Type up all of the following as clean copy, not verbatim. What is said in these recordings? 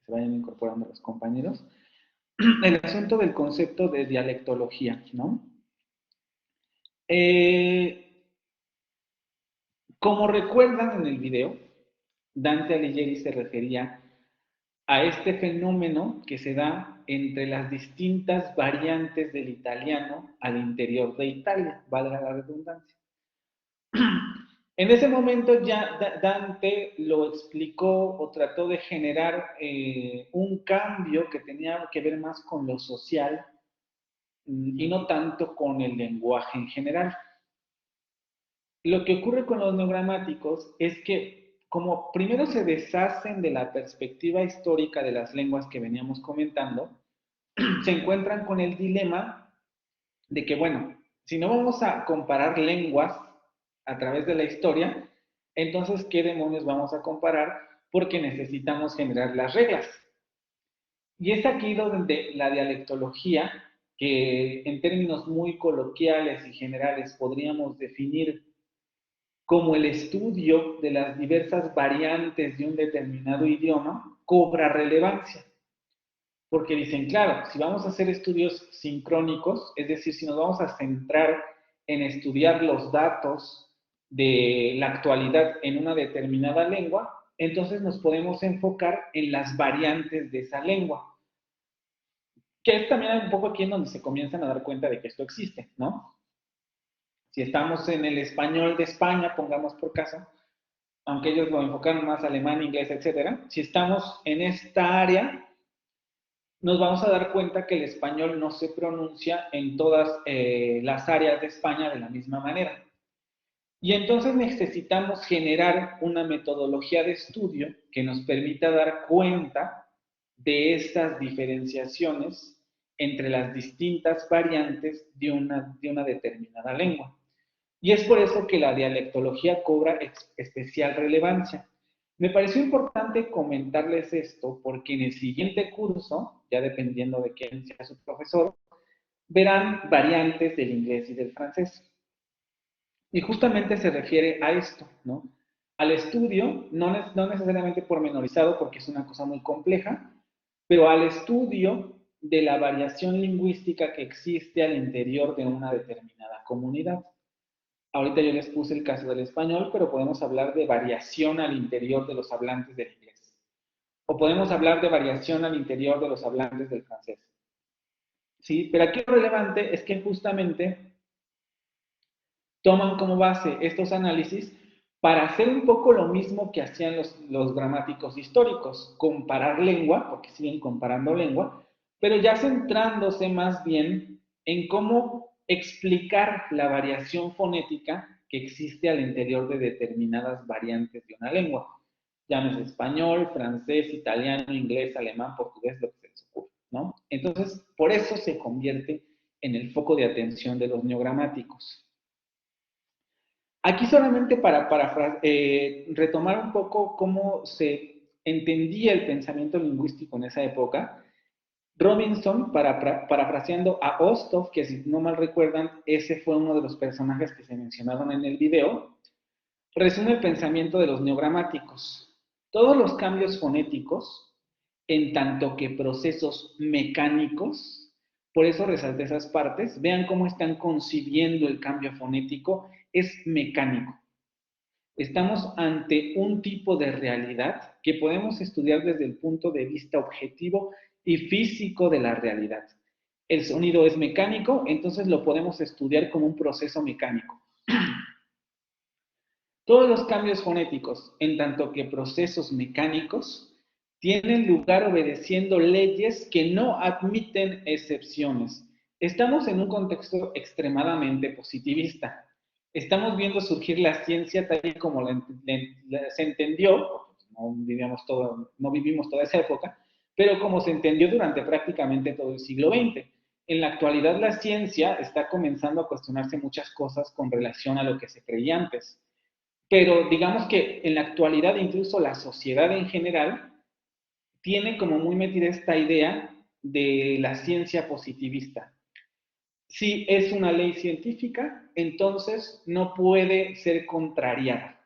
que se vayan incorporando los compañeros, el asunto del concepto de dialectología, ¿no? Como recuerdan en el video, Dante Alighieri se refería a este fenómeno que se da entre las distintas variantes del italiano al interior de Italia, valga la redundancia. En ese momento ya Dante lo explicó o trató de generar un cambio que tenía que ver más con lo social y no tanto con el lenguaje en general. Lo que ocurre con los neogramáticos es que como primero se deshacen de la perspectiva histórica de las lenguas que veníamos comentando, se encuentran con el dilema de que, bueno, si no vamos a comparar lenguas a través de la historia, entonces, ¿qué demonios vamos a comparar? Porque necesitamos generar las reglas. Y es aquí donde la dialectología, que en términos muy coloquiales y generales podríamos definir como el estudio de las diversas variantes de un determinado idioma, cobra relevancia. Porque dicen, claro, si vamos a hacer estudios sincrónicos, es decir, si nos vamos a centrar en estudiar los datos de la actualidad en una determinada lengua, entonces nos podemos enfocar en las variantes de esa lengua. Que es también un poco aquí en donde se comienzan a dar cuenta de que esto existe, ¿no? Si estamos en el español de España, pongamos por caso, aunque ellos lo enfocaron más alemán, inglés, etcétera, si estamos en esta área, nos vamos a dar cuenta que el español no se pronuncia en todas las áreas de España de la misma manera. Y entonces necesitamos generar una metodología de estudio que nos permita dar cuenta de estas diferenciaciones entre las distintas variantes de una determinada lengua. Y es por eso que la dialectología cobra especial relevancia. Me pareció importante comentarles esto porque en el siguiente curso, ya dependiendo de quién sea su profesor, verán variantes del inglés y del francés. Y justamente se refiere a esto, ¿no? Al estudio, no necesariamente pormenorizado porque es una cosa muy compleja, pero al estudio de la variación lingüística que existe al interior de una determinada comunidad. Ahorita yo les puse el caso del español, pero podemos hablar de variación al interior de los hablantes del inglés. O podemos hablar de variación al interior de los hablantes del francés. ¿Sí? Pero aquí lo relevante es que justamente toman como base estos análisis para hacer un poco lo mismo que hacían los gramáticos históricos, comparar lengua, porque siguen comparando lengua, pero ya centrándose más bien en cómo explicar la variación fonética que existe al interior de determinadas variantes de una lengua. Llámese español, francés, italiano, inglés, alemán, portugués, lo que se les ocurra, ¿no? Entonces, por eso se convierte en el foco de atención de los neogramáticos. Aquí solamente para retomar un poco cómo se entendía el pensamiento lingüístico en esa época, Robinson, parafraseando a Ostov, que si no mal recuerdan, ese fue uno de los personajes que se mencionaron en el video, resume el pensamiento de los neogramáticos. Todos los cambios fonéticos, en tanto que procesos mecánicos, por eso resalté esas partes, vean cómo están concibiendo el cambio fonético, es mecánico. Estamos ante un tipo de realidad que podemos estudiar desde el punto de vista objetivo y físico de la realidad. El sonido es mecánico, entonces lo podemos estudiar como un proceso mecánico. Todos los cambios fonéticos, en tanto que procesos mecánicos, tienen lugar obedeciendo leyes que no admiten excepciones. Estamos en un contexto extremadamente positivista. Estamos viendo surgir la ciencia tal y como se entendió, no vivimos toda esa época, pero como se entendió durante prácticamente todo el siglo XX. En la actualidad la ciencia está comenzando a cuestionarse muchas cosas con relación a lo que se creía antes. Pero digamos que en la actualidad incluso la sociedad en general tiene como muy metida esta idea de la ciencia positivista. Si es una ley científica, entonces no puede ser contrariada.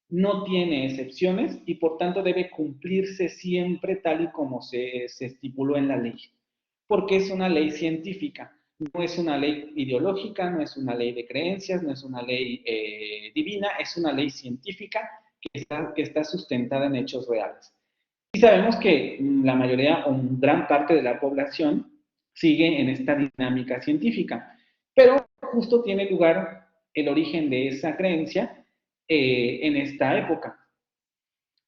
no tiene excepciones y por tanto debe cumplirse siempre tal y como se estipuló en la ley, porque es una ley científica, no es una ley ideológica, no es una ley de creencias, no es una ley divina, es una ley científica que está sustentada en hechos reales. Y sabemos que la mayoría o gran parte de la población sigue en esta dinámica científica, pero justo tiene lugar el origen de esa creencia en esta época.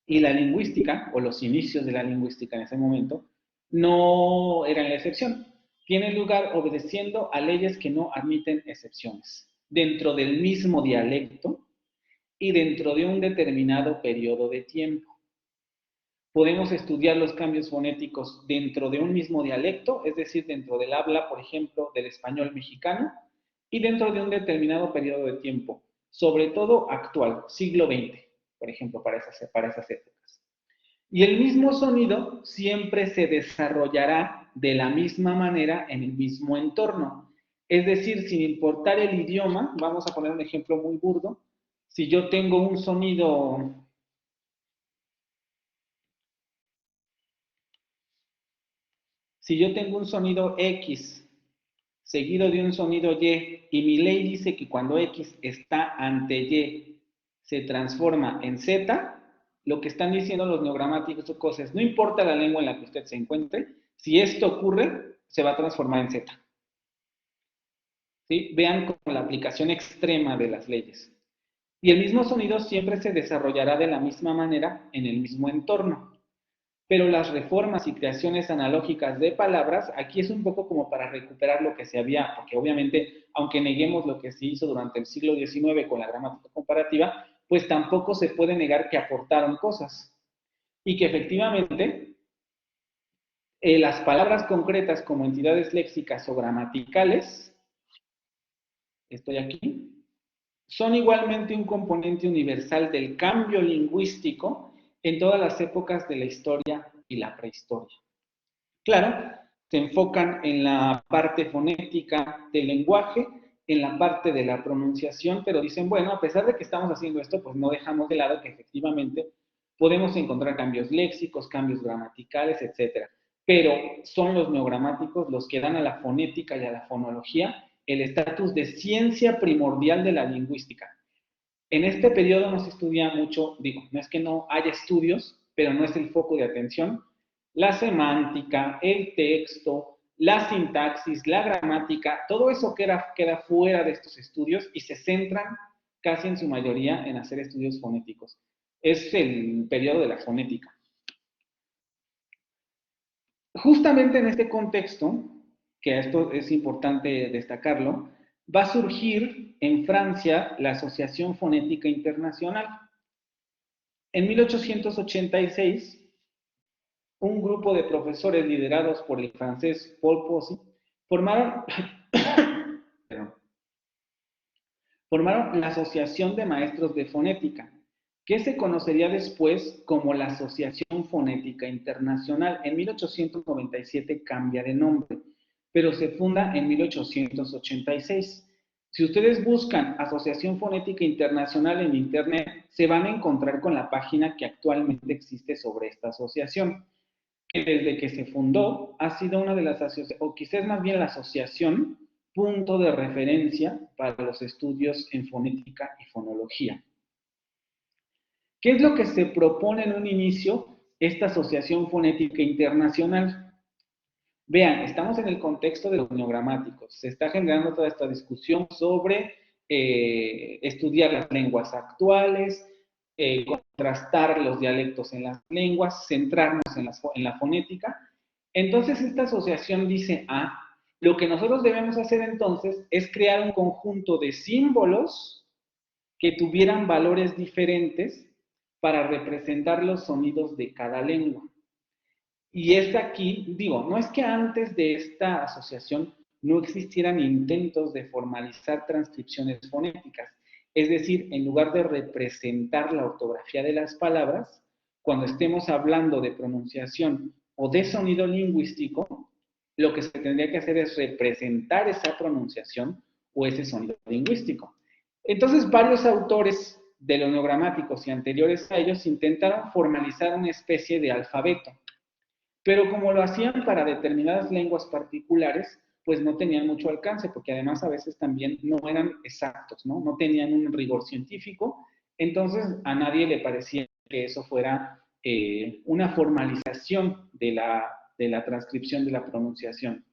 Y la lingüística, o los inicios de la lingüística en ese momento, no eran la excepción. Tienen lugar obedeciendo a leyes que no admiten excepciones, dentro del mismo dialecto y dentro de un determinado periodo de tiempo. Podemos estudiar los cambios fonéticos dentro de un mismo dialecto, es decir, dentro del habla, por ejemplo, del español mexicano, y dentro de un determinado periodo de tiempo, sobre todo actual, siglo XX, por ejemplo, para esas épocas. Y el mismo sonido siempre se desarrollará de la misma manera en el mismo entorno. Es decir, sin importar el idioma, vamos a poner un ejemplo muy burdo, si yo tengo un sonido Si yo tengo un sonido X seguido de un sonido Y y mi ley dice que cuando X está ante Y se transforma en Z, lo que están diciendo los neogramáticos o cosas, no importa la lengua en la que usted se encuentre, si esto ocurre, se va a transformar en Z. ¿Sí? Vean como la aplicación extrema de las leyes. Y el mismo sonido siempre se desarrollará de la misma manera en el mismo entorno. Pero las reformas y creaciones analógicas de palabras, aquí es un poco como para recuperar lo que se había, porque obviamente, aunque neguemos lo que se hizo durante el siglo XIX con la gramática comparativa, pues tampoco se puede negar que aportaron cosas. Y que efectivamente las palabras concretas como entidades léxicas o gramaticales, estoy aquí, son igualmente un componente universal del cambio lingüístico en todas las épocas de la historia y la prehistoria. Claro, se enfocan en la parte fonética del lenguaje, en la parte de la pronunciación, pero dicen, bueno, a pesar de que estamos haciendo esto, pues no dejamos de lado que efectivamente podemos encontrar cambios léxicos, cambios gramaticales, etcétera. Pero son los neogramáticos los que dan a la fonética y a la fonología el estatus de ciencia primordial de la lingüística. En este periodo no se estudia mucho, digo, no es que no haya estudios, pero no es el foco de atención, la semántica, el texto, la sintaxis, la gramática, todo eso queda fuera de estos estudios y se centran casi en su mayoría en hacer estudios fonéticos. Es el periodo de la fonética. Justamente en este contexto, que esto es importante destacarlo, va a surgir en Francia la Asociación Fonética Internacional. En 1886, un grupo de profesores liderados por el francés Paul Poussy formaron, formaron la Asociación de Maestros de Fonética, que se conocería después como la Asociación Fonética Internacional. En 1897 cambia de nombre, pero se funda en 1886. Si ustedes buscan Asociación Fonética Internacional en Internet, se van a encontrar con la página que actualmente existe sobre esta asociación, que desde que se fundó ha sido una de las asociaciones, o quizás más bien la asociación, punto de referencia para los estudios en fonética y fonología. ¿Qué es lo que se propone en un inicio esta Asociación Fonética Internacional? Vean, estamos en el contexto de los neogramáticos. Se está generando toda esta discusión sobre estudiar las lenguas actuales, contrastar los dialectos en las lenguas, centrarnos en la fonética. Entonces, esta asociación dice, lo que nosotros debemos hacer entonces es crear un conjunto de símbolos que tuvieran valores diferentes para representar los sonidos de cada lengua. Y es aquí, digo, no es que antes de esta asociación no existieran intentos de formalizar transcripciones fonéticas. Es decir, en lugar de representar la ortografía de las palabras, cuando estemos hablando de pronunciación o de sonido lingüístico, lo que se tendría que hacer es representar esa pronunciación o ese sonido lingüístico. Entonces, varios autores de los neogramáticos y anteriores a ellos intentaron formalizar una especie de alfabeto, pero como lo hacían para determinadas lenguas particulares, pues no tenían mucho alcance, porque además a veces también no eran exactos, ¿no? No tenían un rigor científico, entonces a nadie le parecía que eso fuera una formalización de la transcripción de la pronunciación.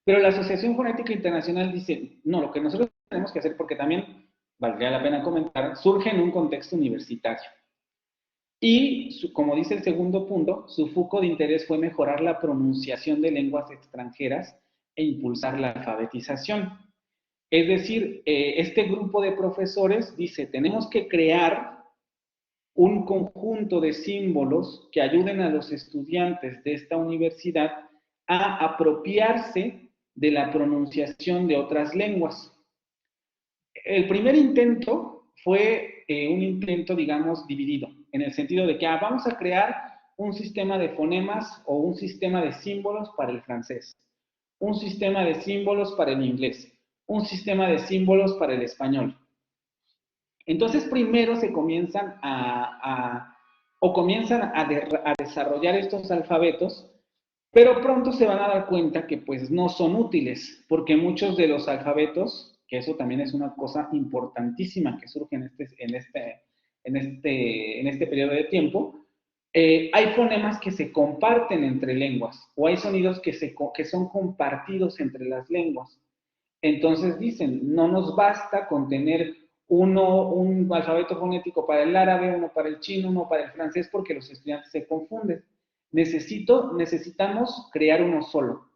Pero la Asociación Fonética Internacional dice, no, lo que nosotros tenemos que hacer, porque también valdría la pena comentar, surge en un contexto universitario. Y, como dice el segundo punto, su foco de interés fue mejorar la pronunciación de lenguas extranjeras e impulsar la alfabetización. Es decir, este grupo de profesores dice, tenemos que crear un conjunto de símbolos que ayuden a los estudiantes de esta universidad a apropiarse de la pronunciación de otras lenguas. El primer intento fue un intento, digamos, dividido, en el sentido de que vamos a crear un sistema de fonemas o un sistema de símbolos para el francés, un sistema de símbolos para el inglés, un sistema de símbolos para el español. Entonces, primero se comienzan a desarrollar estos alfabetos, pero pronto se van a dar cuenta que pues no son útiles, porque muchos de los alfabetos, que eso también es una cosa importantísima que surge en este periodo de tiempo, hay fonemas que se comparten entre lenguas, o hay sonidos que son compartidos entre las lenguas. Entonces dicen, no nos basta con tener un alfabeto fonético para el árabe, uno para el chino, uno para el francés, porque los estudiantes se confunden. Necesitamos crear uno solo,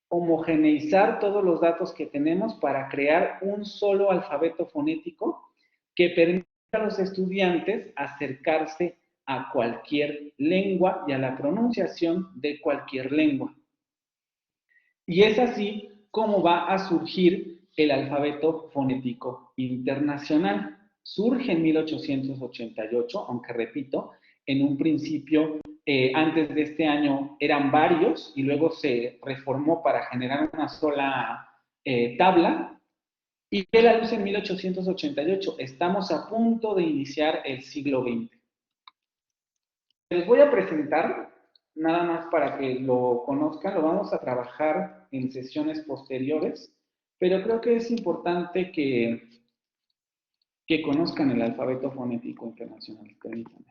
homogeneizar todos los datos que tenemos para crear un solo alfabeto fonético que permita a los estudiantes acercarse a cualquier lengua y a la pronunciación de cualquier lengua. Y es así como va a surgir el alfabeto fonético internacional. Surge en 1888, aunque repito, en un principio, antes de este año eran varios y luego se reformó para generar una sola tabla y ve la luz en 1888. Estamos a punto de iniciar el siglo XX. Les voy a presentar, nada más para que lo conozcan, lo vamos a trabajar en sesiones posteriores, pero creo que es importante que conozcan el alfabeto fonético internacional. Permítanme.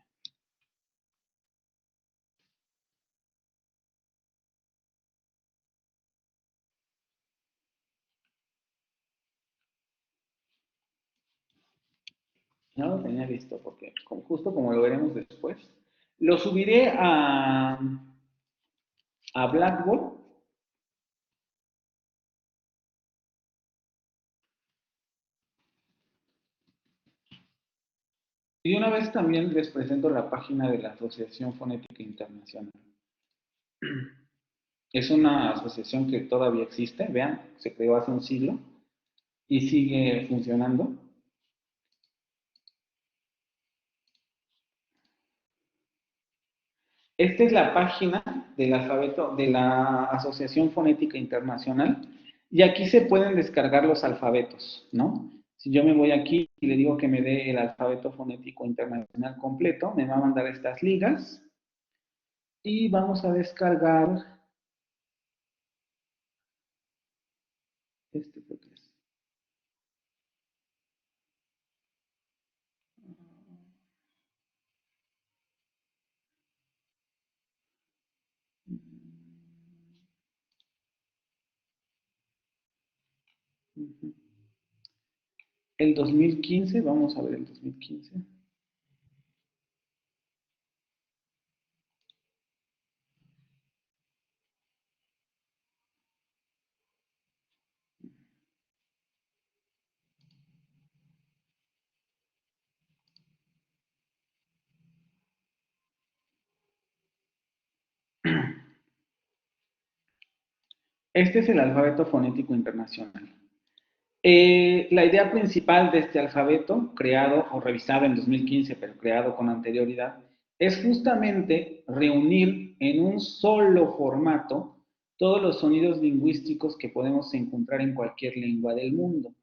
No lo tenía listo porque justo como lo veremos después, lo subiré a Blackboard. Y una vez también les presento la página de la Asociación Fonética Internacional. Es una asociación que todavía existe, vean, se creó hace un siglo y sigue funcionando. Esta es la página del alfabeto de la Asociación Fonética Internacional y aquí se pueden descargar los alfabetos, ¿no? Si yo me voy aquí y le digo que me dé el alfabeto fonético internacional completo, me va a mandar estas ligas y vamos a descargar este. El 2015, vamos a ver el 2015. Este es el alfabeto fonético internacional. La idea principal de este alfabeto, creado o revisado en 2015, pero creado con anterioridad, es justamente reunir en un solo formato todos los sonidos lingüísticos que podemos encontrar en cualquier lengua del mundo.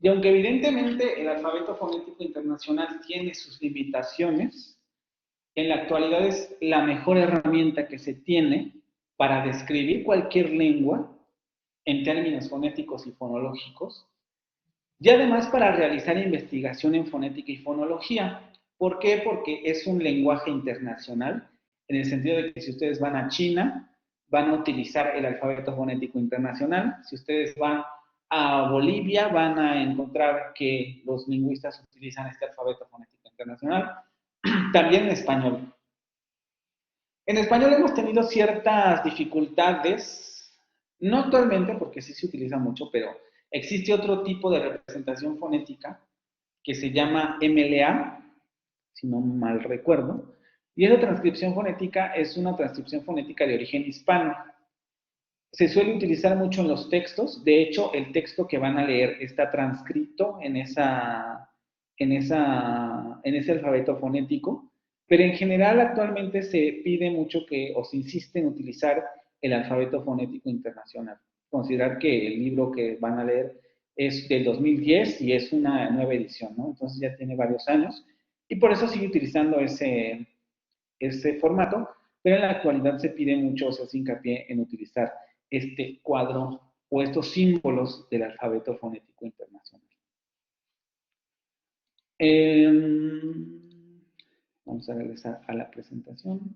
Y aunque evidentemente el alfabeto fonético internacional tiene sus limitaciones, en la actualidad es la mejor herramienta que se tiene para describir cualquier lengua en términos fonéticos y fonológicos, y además para realizar investigación en fonética y fonología. ¿Por qué? Porque es un lenguaje internacional, en el sentido de que si ustedes van a China, van a utilizar el alfabeto fonético internacional. Si ustedes van a Bolivia, van a encontrar que los lingüistas utilizan este alfabeto fonético internacional. También en español. En español hemos tenido ciertas dificultades, no actualmente porque sí se utiliza mucho, pero existe otro tipo de representación fonética que se llama MLA, si no mal recuerdo, y esa transcripción fonética es una transcripción fonética de origen hispano. Se suele utilizar mucho en los textos, de hecho el texto que van a leer está transcrito en ese alfabeto fonético, pero en general actualmente se pide mucho que, o se insiste en utilizar el alfabeto fonético internacional. Considerar que el libro que van a leer es del 2010 y es una nueva edición, ¿no? Entonces ya tiene varios años y por eso sigue utilizando ese formato, pero en la actualidad se pide mucho, o se hace hincapié en utilizar este cuadro o estos símbolos del alfabeto fonético internacional. Vamos a regresar a la presentación.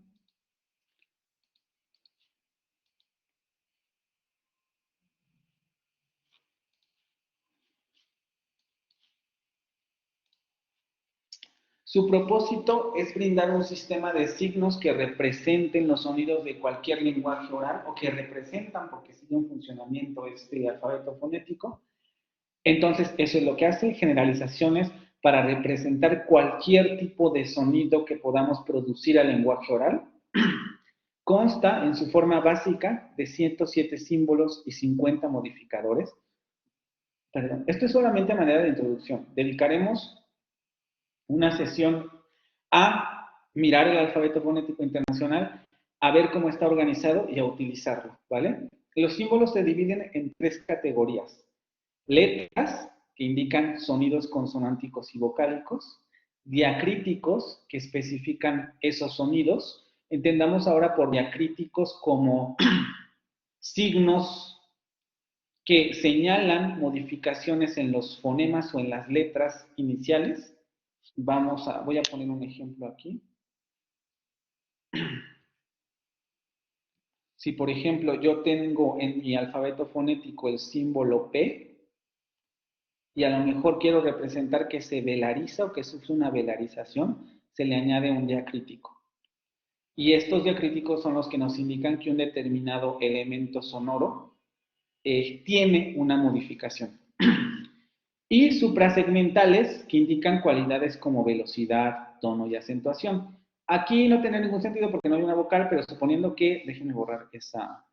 Su propósito es brindar un sistema de signos que representen los sonidos de cualquier lenguaje oral o que representan, porque sigue en funcionamiento este alfabeto fonético. Entonces, eso es lo que hace, generalizaciones para representar cualquier tipo de sonido que podamos producir al lenguaje oral. Consta en su forma básica de 107 símbolos y 50 modificadores. Perdón, esto es solamente a manera de introducción. Dedicaremos una sesión a mirar el alfabeto fonético internacional, a ver cómo está organizado y a utilizarlo, ¿vale? Los símbolos se dividen en tres categorías. Letras, que indican sonidos consonánticos y vocálicos, diacríticos, que especifican esos sonidos. Entendamos ahora por diacríticos como signos que señalan modificaciones en los fonemas o en las letras iniciales. Voy a poner un ejemplo aquí. Si, por ejemplo, yo tengo en mi alfabeto fonético el símbolo P, y a lo mejor quiero representar que se velariza o que sufre una velarización, se le añade un diacrítico. Y estos diacríticos son los que nos indican que un determinado elemento sonoro tiene una modificación. Y suprasegmentales, que indican cualidades como velocidad, tono y acentuación. Aquí no tiene ningún sentido porque no hay una vocal, pero suponiendo que, déjenme borrar esa.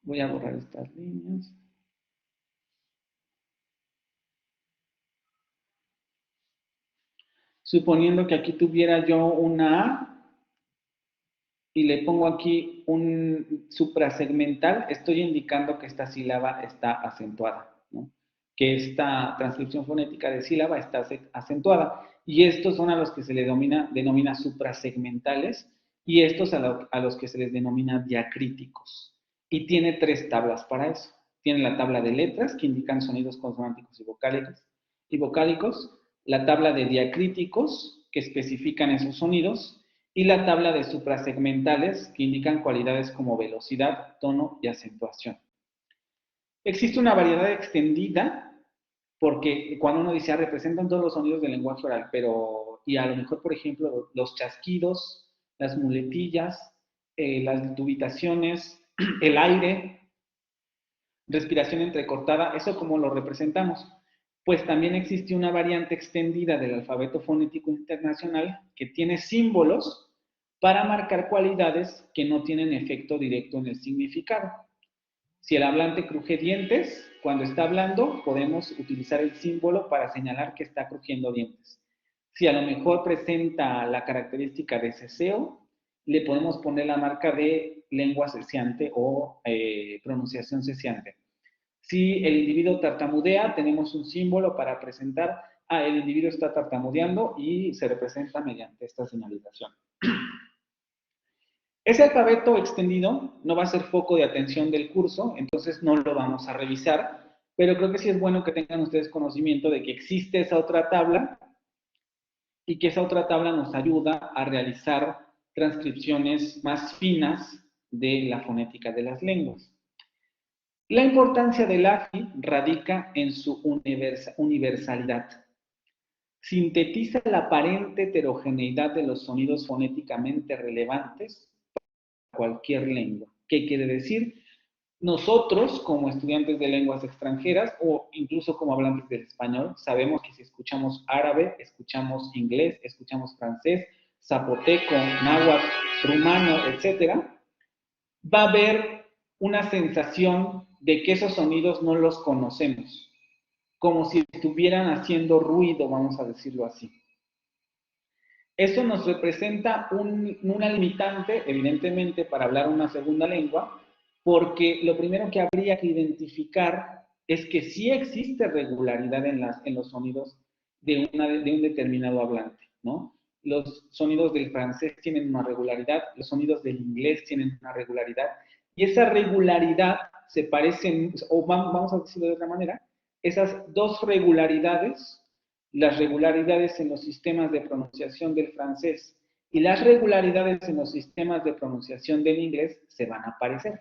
Voy a borrar estas líneas. Suponiendo que aquí tuviera yo una A y le pongo aquí un suprasegmental, estoy indicando que esta sílaba está acentuada, ¿no? Que esta transcripción fonética de sílaba está acentuada. Y estos son a los que se le denomina suprasegmentales y estos a los que se les denomina diacríticos. Y tiene tres tablas para eso. Tiene la tabla de letras, que indican sonidos consonánticos y vocálicos, la tabla de diacríticos, que especifican esos sonidos, y la tabla de suprasegmentales, que indican cualidades como velocidad, tono y acentuación. Existe una variedad extendida, porque cuando uno dice, representan todos los sonidos del lenguaje oral, pero, y a lo mejor, por ejemplo, los chasquidos, las muletillas, las dubitaciones, el aire, respiración entrecortada, ¿eso cómo lo representamos? Pues también existe una variante extendida del alfabeto fonético internacional que tiene símbolos para marcar cualidades que no tienen efecto directo en el significado. Si el hablante cruje dientes, cuando está hablando, podemos utilizar el símbolo para señalar que está crujiendo dientes. Si a lo mejor presenta la característica de ceseo, le podemos poner la marca de lengua cesante o pronunciación cesante. Si el individuo tartamudea, tenemos un símbolo para presentar, el individuo está tartamudeando y se representa mediante esta señalización. Ese alfabeto extendido no va a ser foco de atención del curso, entonces no lo vamos a revisar, pero creo que sí es bueno que tengan ustedes conocimiento de que existe esa otra tabla y que esa otra tabla nos ayuda a realizar transcripciones más finas de la fonética de las lenguas. La importancia del AFI radica en su universalidad. Sintetiza la aparente heterogeneidad de los sonidos fonéticamente relevantes para cualquier lengua. ¿Qué quiere decir? Nosotros, como estudiantes de lenguas extranjeras o incluso como hablantes del español, sabemos que si escuchamos árabe, escuchamos inglés, escuchamos francés, zapoteco, náhuatl, rumano, etcétera, va a haber una sensación de que esos sonidos no los conocemos, como si estuvieran haciendo ruido, vamos a decirlo así. Eso nos representa una limitante, evidentemente, para hablar una segunda lengua, porque lo primero que habría que identificar es que sí existe regularidad en los sonidos de un determinado hablante, ¿no? Los sonidos del francés tienen una regularidad, los sonidos del inglés tienen una regularidad, y esa regularidad se parecen, o vamos a decirlo de otra manera, esas dos regularidades, las regularidades en los sistemas de pronunciación del francés y las regularidades en los sistemas de pronunciación del inglés se van a aparecer.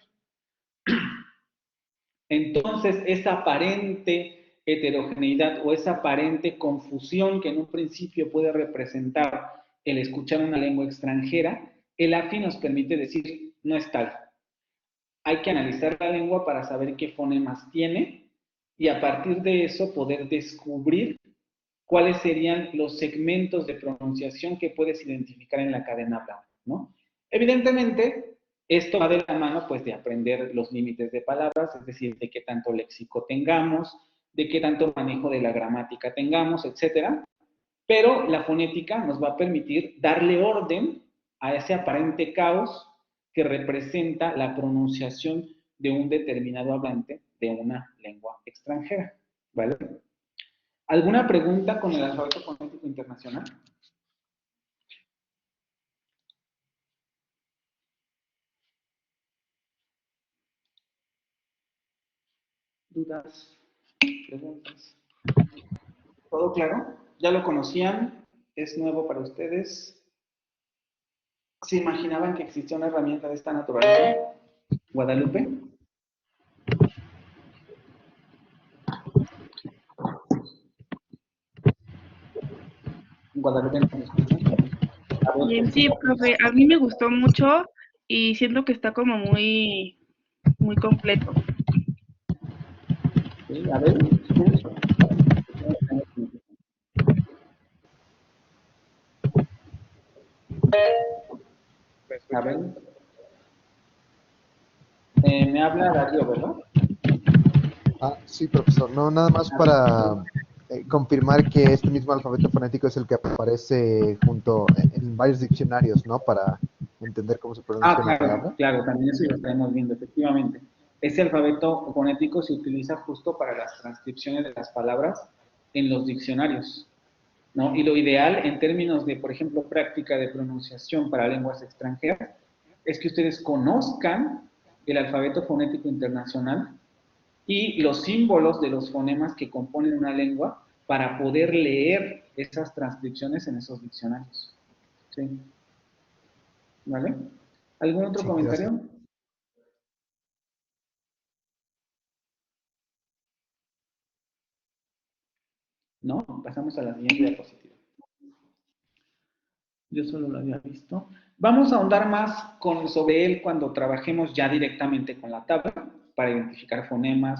Entonces, esa aparente heterogeneidad o esa aparente confusión que en un principio puede representar el escuchar una lengua extranjera, el AFI nos permite decir, no es tal. Hay que analizar la lengua para saber qué fonemas tiene y a partir de eso poder descubrir cuáles serían los segmentos de pronunciación que puedes identificar en la cadena hablada, ¿no? Evidentemente, esto va de la mano, pues, de aprender los límites de palabras, es decir, de qué tanto léxico tengamos, de qué tanto manejo de la gramática tengamos, etcétera. Pero la fonética nos va a permitir darle orden a ese aparente caos que representa la pronunciación de un determinado hablante de una lengua extranjera, ¿vale? ¿Alguna pregunta con el alfabeto fonético internacional? ¿Dudas? ¿Preguntas? ¿Todo claro? ¿Ya lo conocían? ¿Es nuevo para ustedes? ¿Se imaginaban que existía una herramienta de esta naturaleza? ¿Guadalupe? ¿Guadalupe nos escucha? Bien, sí, profe, a mí me gustó mucho y siento que está como muy completo. Sí, a ver. A ver. Me habla Darío, ¿verdad? Sí, profesor. No, nada más para confirmar que este mismo alfabeto fonético es el que aparece junto en varios diccionarios, ¿no? Para entender cómo se pronuncia la palabra. Claro, también eso lo estaremos viendo, efectivamente. Ese alfabeto fonético se utiliza justo para las transcripciones de las palabras en los diccionarios, ¿no? Y lo ideal en términos de, por ejemplo, práctica de pronunciación para lenguas extranjeras, es que ustedes conozcan el alfabeto fonético internacional y los símbolos de los fonemas que componen una lengua para poder leer esas transcripciones en esos diccionarios. ¿Sí? ¿Vale? ¿Algún otro comentario? Gracias. ¿No? Pasamos a la siguiente diapositiva. Yo solo lo había visto. Vamos a ahondar más sobre él cuando trabajemos ya directamente con la tabla para identificar fonemas,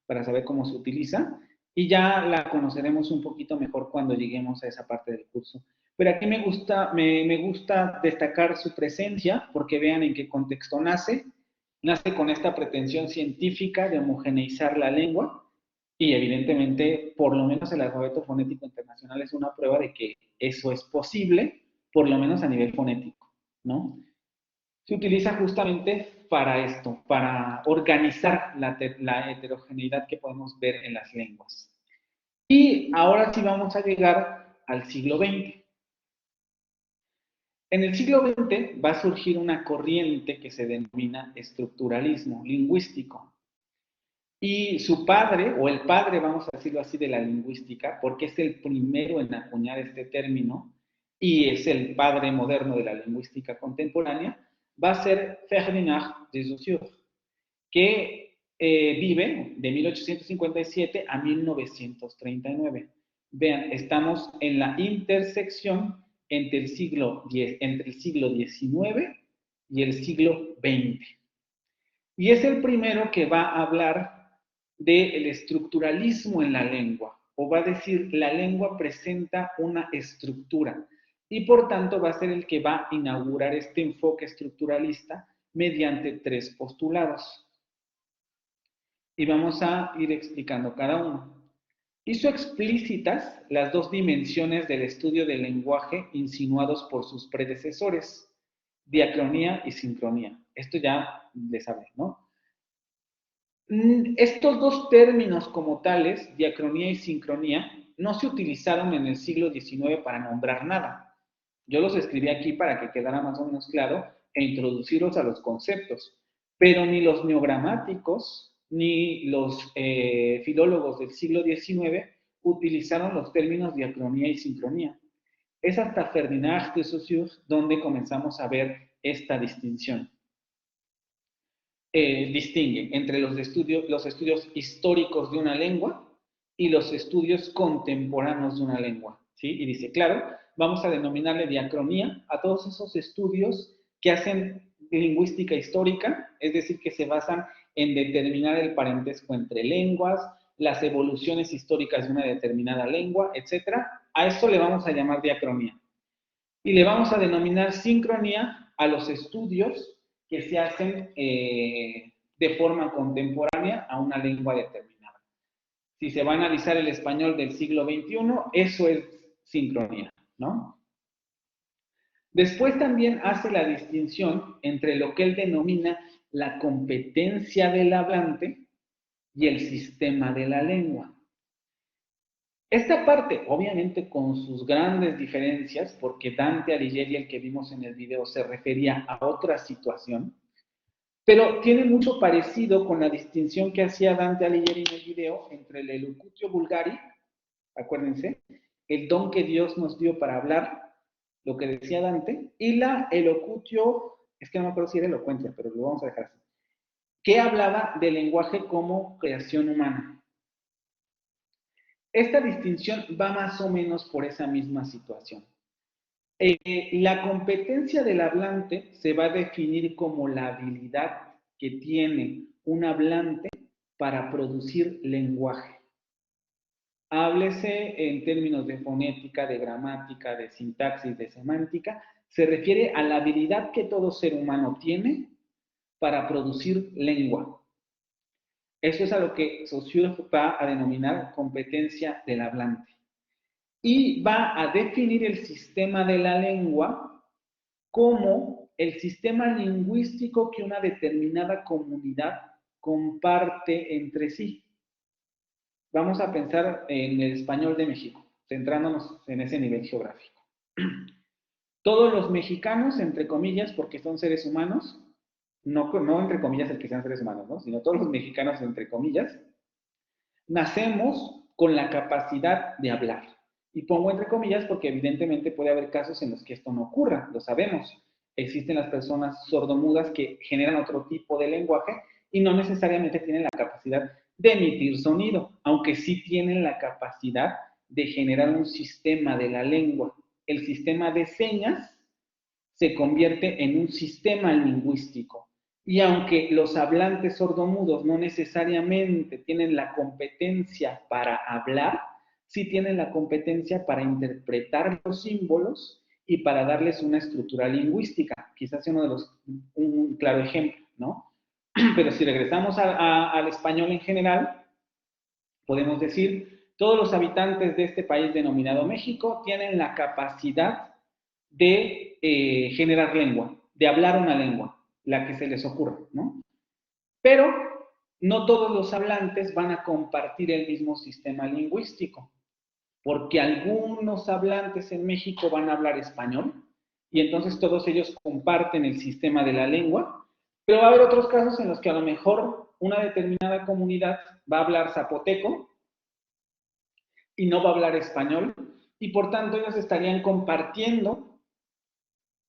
para saber cómo se utiliza y ya la conoceremos un poquito mejor cuando lleguemos a esa parte del curso. Pero aquí me gusta destacar su presencia porque vean en qué contexto nace. Nace con esta pretensión científica de homogeneizar la lengua Y evidentemente, por lo menos el alfabeto fonético internacional es una prueba de que eso es posible, por lo menos a nivel fonético, ¿no? Se utiliza justamente para esto, para organizar la heterogeneidad que podemos ver en las lenguas. Y ahora sí vamos a llegar al siglo XX. En el siglo XX va a surgir una corriente que se denomina estructuralismo lingüístico. Y su padre, o el padre, vamos a decirlo así, de la lingüística, porque es el primero en acuñar este término y es el padre moderno de la lingüística contemporánea, va a ser Ferdinand de Saussure, que vive de 1857 a 1939. Vean, estamos en la intersección entre el siglo XIX y el siglo XX. Y es el primero que va a hablar del estructuralismo en la lengua, o va a decir la lengua presenta una estructura, y por tanto va a ser el que va a inaugurar este enfoque estructuralista mediante 3 postulados. Y vamos a ir explicando cada uno. Hizo explícitas las 2 dimensiones del estudio del lenguaje insinuados por sus predecesores, diacronía y sincronía. Esto ya les hablé, ¿no? Estos 2 términos como tales, diacronía y sincronía, no se utilizaron en el siglo XIX para nombrar nada. Yo los escribí aquí para que quedara más o menos claro e introducirlos a los conceptos. Pero ni los neogramáticos ni los filólogos del siglo XIX utilizaron los términos diacronía y sincronía. Es hasta Ferdinand de Saussure donde comenzamos a ver esta distinción. Distingue entre los estudios históricos de una lengua y los estudios contemporáneos de una lengua, ¿sí? Y dice, claro, vamos a denominarle diacronía a todos esos estudios que hacen lingüística histórica, es decir, que se basan en determinar el parentesco entre lenguas, las evoluciones históricas de una determinada lengua, etc. A esto le vamos a llamar diacronía. Y le vamos a denominar sincronía a los estudios que se hacen de forma contemporánea a una lengua determinada. Si se va a analizar el español del siglo XXI, eso es sincronía, ¿no? Después también hace la distinción entre lo que él denomina la competencia del hablante y el sistema de la lengua. Esta parte, obviamente con sus grandes diferencias, porque Dante Alighieri, el que vimos en el video, se refería a otra situación, pero tiene mucho parecido con la distinción que hacía Dante Alighieri en el video entre el elocutio vulgari, acuérdense, el don que Dios nos dio para hablar, lo que decía Dante, y la elocutio, es que no me acuerdo si era elocuencia, pero lo vamos a dejar así, que hablaba del lenguaje como creación humana. Esta distinción va más o menos por esa misma situación. La competencia del hablante se va a definir como la habilidad que tiene un hablante para producir lenguaje. Háblese en términos de fonética, de gramática, de sintaxis, de semántica, se refiere a la habilidad que todo ser humano tiene para producir lengua. Eso es a lo que Saussure va a denominar competencia del hablante. Y va a definir el sistema de la lengua como el sistema lingüístico que una determinada comunidad comparte entre sí. Vamos a pensar en el español de México, centrándonos en ese nivel geográfico. Todos los mexicanos, entre comillas, porque son seres humanos, no entre comillas el que sean seres humanos, ¿no? Sino todos los mexicanos, entre comillas, nacemos con la capacidad de hablar. Y pongo entre comillas porque evidentemente puede haber casos en los que esto no ocurra, lo sabemos. Existen las personas sordomudas que generan otro tipo de lenguaje y no necesariamente tienen la capacidad de emitir sonido, aunque sí tienen la capacidad de generar un sistema de la lengua. El sistema de señas se convierte en un sistema lingüístico. Y aunque los hablantes sordomudos no necesariamente tienen la competencia para hablar, sí tienen la competencia para interpretar los símbolos y para darles una estructura lingüística. Quizás sea un claro ejemplo, ¿no? Pero si regresamos al español en general, Podemos decir, todos los habitantes de este país denominado México tienen la capacidad de generar lengua, de hablar una lengua, la que se les ocurra, ¿no? Pero no todos los hablantes van a compartir el mismo sistema lingüístico, porque algunos hablantes en México van a hablar español, y entonces todos ellos comparten el sistema de la lengua, pero va a haber otros casos en los que a lo mejor una determinada comunidad va a hablar zapoteco y no va a hablar español, y por tanto ellos estarían compartiendo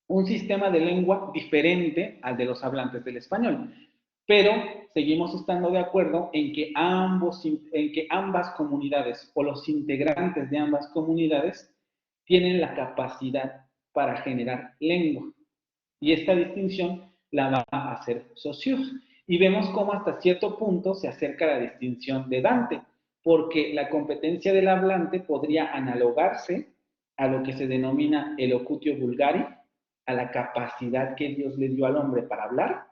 un sistema de lengua diferente al de los hablantes del español. Pero seguimos estando de acuerdo en que ambas comunidades o los integrantes de ambas comunidades tienen la capacidad para generar lengua. Y esta distinción la va a hacer Saussure. Y vemos cómo hasta cierto punto se acerca a la distinción de Dante, porque la competencia del hablante podría analogarse a lo que se denomina el locutio vulgari, a la capacidad que Dios le dio al hombre para hablar,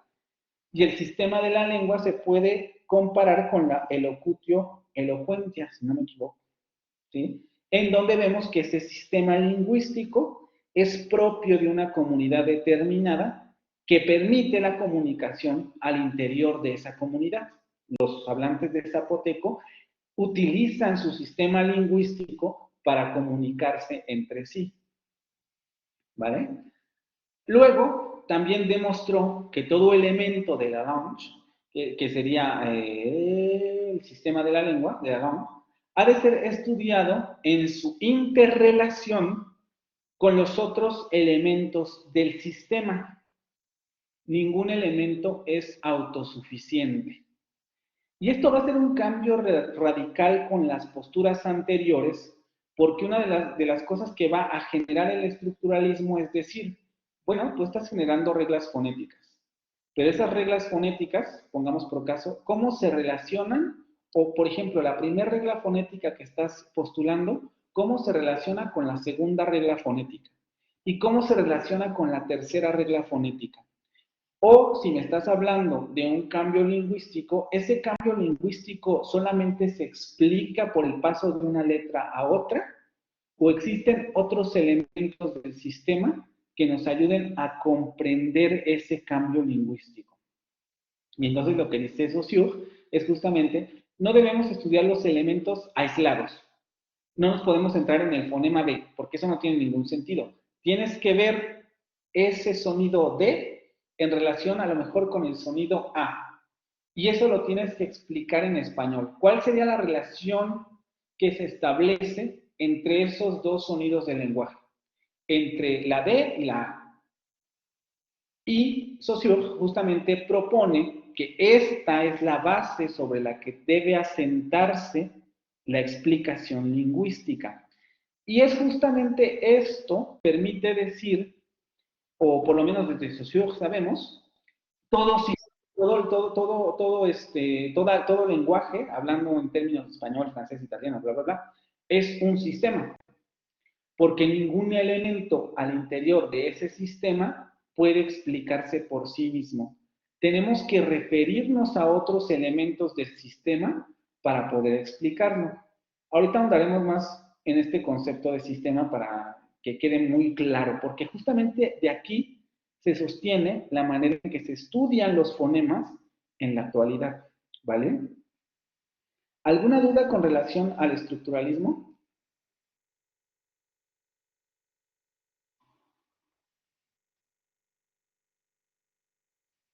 y el sistema de la lengua se puede comparar con la elocutio elocuentia, si no me equivoco, ¿sí? En donde vemos que ese sistema lingüístico es propio de una comunidad determinada que permite la comunicación al interior de esa comunidad. Los hablantes de zapoteco utilizan su sistema lingüístico para comunicarse entre sí, ¿vale? Luego, también demostró que todo elemento de la langue, que sería el sistema de la lengua, de la langue, ha de ser estudiado en su interrelación con los otros elementos del sistema. Ningún elemento es autosuficiente. Y esto va a ser un cambio radical con las posturas anteriores, porque una de las cosas que va a generar el estructuralismo es decir, bueno, tú estás generando reglas fonéticas, pero esas reglas fonéticas, pongamos por caso, ¿cómo se relacionan? O, por ejemplo, la primera regla fonética que estás postulando, ¿cómo se relaciona con la segunda regla fonética? ¿Y cómo se relaciona con la tercera regla fonética? O si me estás hablando de un cambio lingüístico, ese cambio lingüístico solamente se explica por el paso de una letra a otra, o existen otros elementos del sistema que nos ayuden a comprender ese cambio lingüístico. Y entonces lo que dice Saussure es justamente, no debemos estudiar los elementos aislados. No nos podemos centrar en el fonema D, porque eso no tiene ningún sentido. Tienes que ver ese sonido D en relación a lo mejor con el sonido A. Y eso lo tienes que explicar en español. ¿Cuál sería la relación que se establece entre esos dos sonidos del lenguaje? Entre la D y la A. Y Saussure justamente propone que esta es la base sobre la que debe asentarse la explicación lingüística. Y es justamente esto, permite decir, o por lo menos desde Saussure sabemos, todo lenguaje, hablando en términos español, francés, italiano, bla, bla, bla, es un sistema, porque ningún elemento al interior de ese sistema puede explicarse por sí mismo. Tenemos que referirnos a otros elementos del sistema para poder explicarlo. Ahorita andaremos más en este concepto de sistema para que quede muy claro, porque justamente de aquí se sostiene la manera en que se estudian los fonemas en la actualidad, ¿vale? ¿Alguna duda con relación al estructuralismo?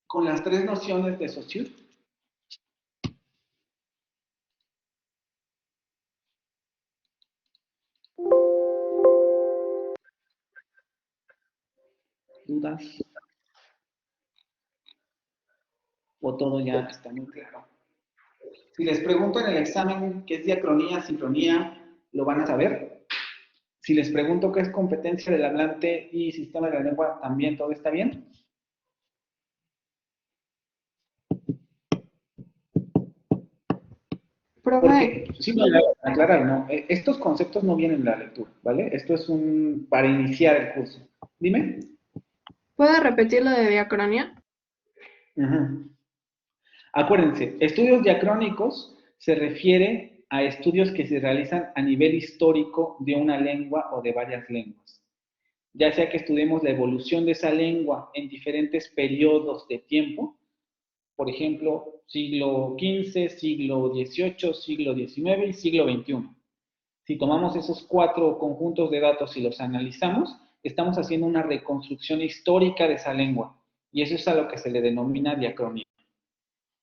Con las tres nociones de Saussure. ¿Dudas? ¿O todo ya está muy claro? Si les pregunto en el examen qué es diacronía, sincronía, ¿lo van a saber? Si les pregunto qué es competencia del hablante y sistema de la lengua, ¿también todo está bien? Porque, sí, no, aclarar, no, estos conceptos no vienen en la lectura, ¿vale? Esto es para iniciar el curso. Dime. ¿Puedo repetir lo de diacronía? Acuérdense, estudios diacrónicos se refiere a estudios que se realizan a nivel histórico de una lengua o de varias lenguas. Ya sea que estudiemos la evolución de esa lengua en diferentes periodos de tiempo, por ejemplo, siglo XV, siglo XVIII, siglo XIX y siglo XXI. Si tomamos esos 4 conjuntos de datos y los analizamos, estamos haciendo una reconstrucción histórica de esa lengua, y eso es a lo que se le denomina diacronía.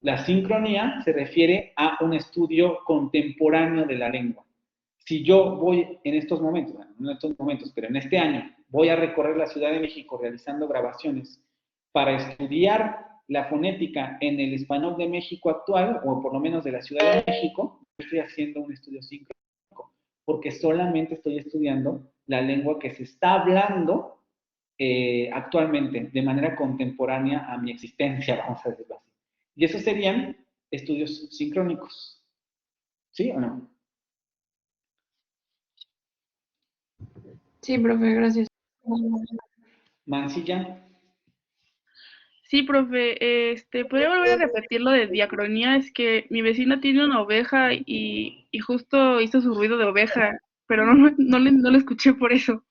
La sincronía se refiere a un estudio contemporáneo de la lengua. Si yo voy en estos momentos, bueno, no en estos momentos, pero en este año, voy a recorrer la Ciudad de México realizando grabaciones para estudiar la fonética en el español de México actual, o por lo menos de la Ciudad de México, estoy haciendo un estudio sincrónico, porque solamente estoy estudiando la lengua que se está hablando actualmente, de manera contemporánea a mi existencia, vamos a decirlo así. Y esos serían estudios sincrónicos. ¿Sí o no? Sí, profe, gracias. Mancilla. Sí, profe, ¿podría volver a repetir lo de diacronía? Es que mi vecina tiene una oveja y justo hizo su ruido de oveja, pero no le escuché por eso.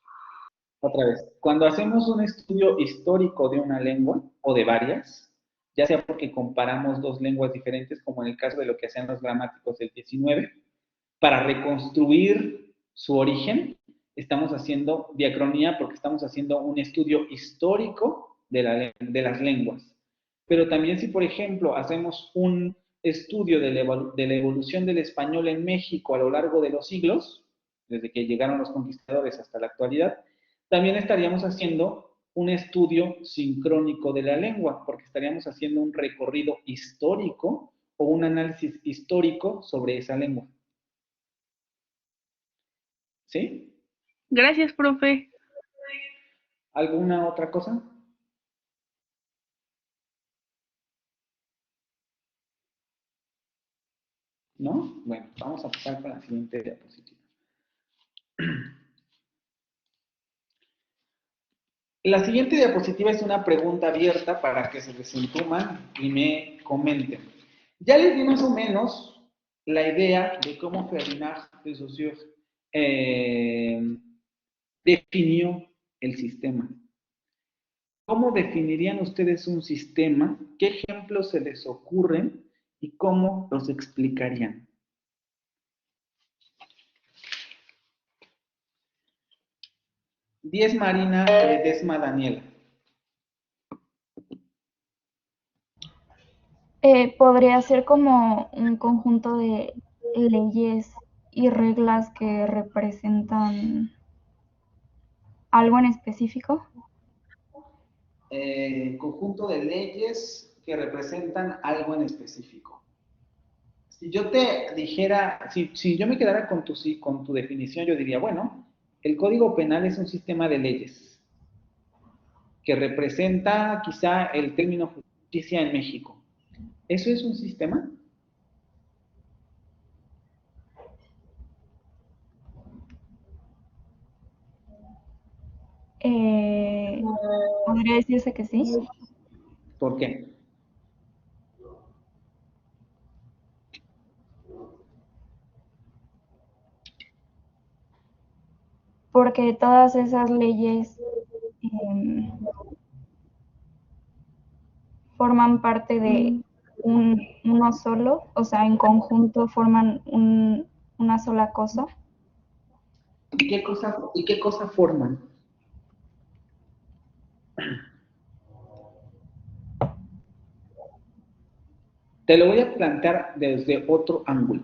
Otra vez, cuando hacemos un estudio histórico de una lengua o de varias, ya sea porque comparamos dos lenguas diferentes, como en el caso de lo que hacían los gramáticos del 19, para reconstruir su origen, estamos haciendo diacronía porque estamos haciendo un estudio histórico de las lenguas. Pero también si, por ejemplo, hacemos un estudio de la evolución del español en México a lo largo de los siglos, desde que llegaron los conquistadores hasta la actualidad, también estaríamos haciendo un estudio sincrónico de la lengua, porque estaríamos haciendo un recorrido histórico o un análisis histórico sobre esa lengua. ¿Sí? Gracias, profe. ¿Alguna otra cosa? ¿No? Bueno, vamos a pasar con la siguiente diapositiva. La siguiente diapositiva es una pregunta abierta para que se desentuman y me comenten. Ya les di más o menos la idea de cómo Ferdinand de Saussure definió el sistema. ¿Cómo definirían ustedes un sistema? ¿Qué ejemplos se les ocurren y cómo los explicarían? Diez Marina Ledesma Daniela. Podría ser como un conjunto de leyes y reglas que representan algo en específico. Conjunto de leyes que representan algo en específico. Si yo te dijera, si yo me quedara con tu definición, yo diría, bueno, el Código Penal es un sistema de leyes que representa quizá el término justicia en México. ¿Eso es un sistema? Podría decirse que sí. ¿Por qué? Porque todas esas leyes forman parte de uno solo, o sea, en conjunto forman una sola cosa. ¿Y qué cosa forman? Te lo voy a plantear desde otro ángulo.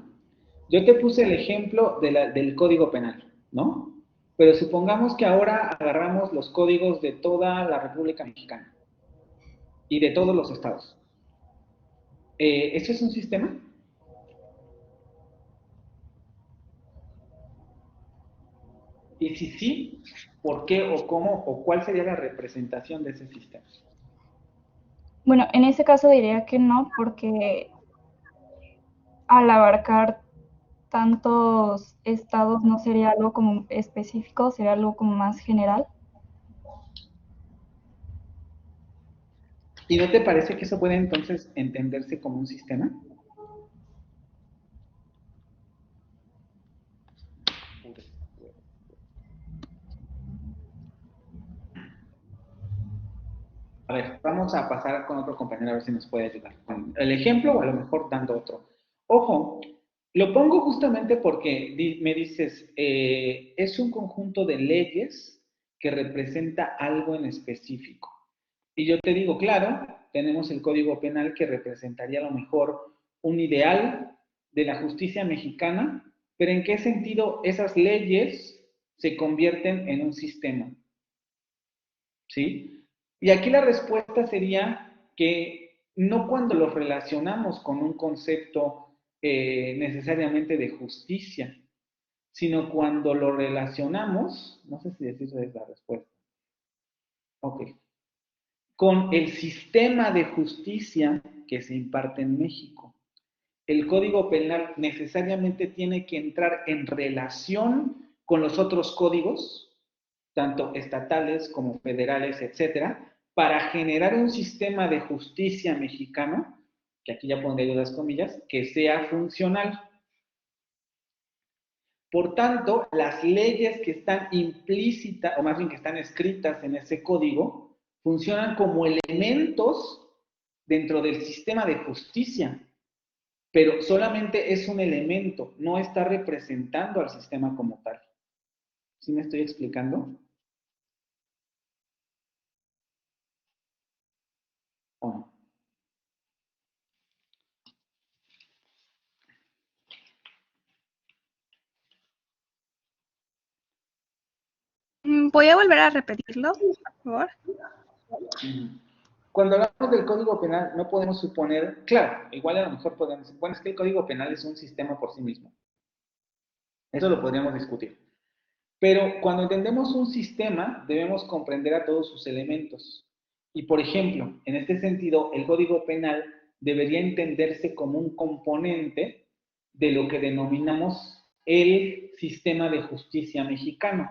Yo te puse el ejemplo del Código Penal, ¿no? Pero supongamos que ahora agarramos los códigos de toda la República Mexicana y de todos los estados. ¿Eso es un sistema? Y si sí, ¿por qué o cómo o cuál sería la representación de ese sistema? Bueno, en ese caso diría que no, porque al abarcar tantos estados no sería algo como específico, sería algo como más general. ¿Y no te parece que eso puede entonces entenderse como un sistema? A ver, vamos a pasar con otro compañero a ver si nos puede ayudar con el ejemplo o a lo mejor dando otro. Ojo, lo pongo justamente porque me dices, es un conjunto de leyes que representa algo en específico. Y yo te digo, claro, tenemos el Código Penal que representaría a lo mejor un ideal de la justicia mexicana, pero ¿en qué sentido esas leyes se convierten en un sistema? ¿Sí? Y aquí la respuesta sería que no cuando los relacionamos con un concepto necesariamente de justicia, sino cuando lo relacionamos, no sé si esa es la respuesta, ok, con el sistema de justicia que se imparte en México. El Código Penal necesariamente tiene que entrar en relación con los otros códigos, tanto estatales como federales, etcétera, para generar un sistema de justicia mexicano, que aquí ya pondré las comillas, que sea funcional. Por tanto, las leyes que están implícitas, o más bien que están escritas en ese código, funcionan como elementos dentro del sistema de justicia, pero solamente es un elemento, no está representando al sistema como tal. ¿Sí me estoy explicando? ¿O no? ¿Voy a volver a repetirlo, por favor? Cuando hablamos del Código Penal, no podemos suponer, claro, igual a lo mejor podemos decir, bueno, es que el Código Penal es un sistema por sí mismo. Eso lo podríamos discutir. Pero cuando entendemos un sistema, debemos comprender a todos sus elementos. Y, por ejemplo, en este sentido, el Código Penal debería entenderse como un componente de lo que denominamos el sistema de justicia mexicano.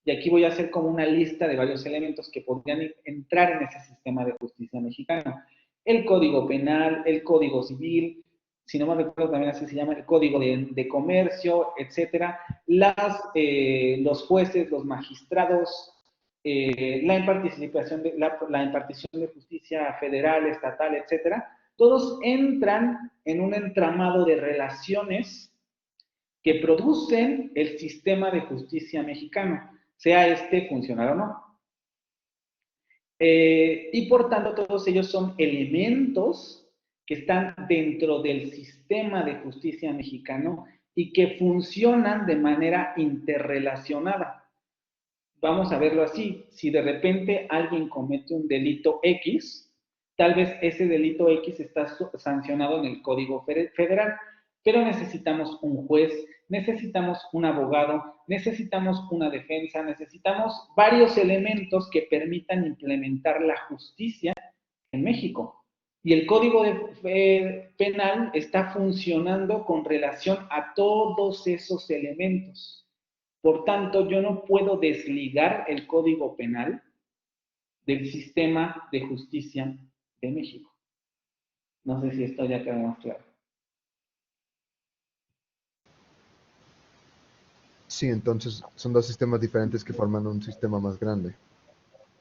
Y aquí voy a hacer como una lista de varios elementos que podrían entrar en ese sistema de justicia mexicano. El Código Penal, el Código Civil, si no me recuerdo también así se llama, el Código de Comercio, etcétera, los jueces, los magistrados, la impartición de justicia federal, estatal, etcétera, todos entran en un entramado de relaciones que producen el sistema de justicia mexicano, sea este funcional o no. Y por tanto, todos ellos son elementos que están dentro del sistema de justicia mexicano y que funcionan de manera interrelacionada. Vamos a verlo así, si de repente alguien comete un delito X, tal vez ese delito X está sancionado en el Código Federal, pero necesitamos un juez, necesitamos un abogado, necesitamos una defensa, necesitamos varios elementos que permitan implementar la justicia en México. Y el Código Penal está funcionando con relación a todos esos elementos. Por tanto, yo no puedo desligar el Código Penal del sistema de justicia de México. No sé si esto ya queda más claro. Sí, entonces son dos sistemas diferentes que forman un sistema más grande.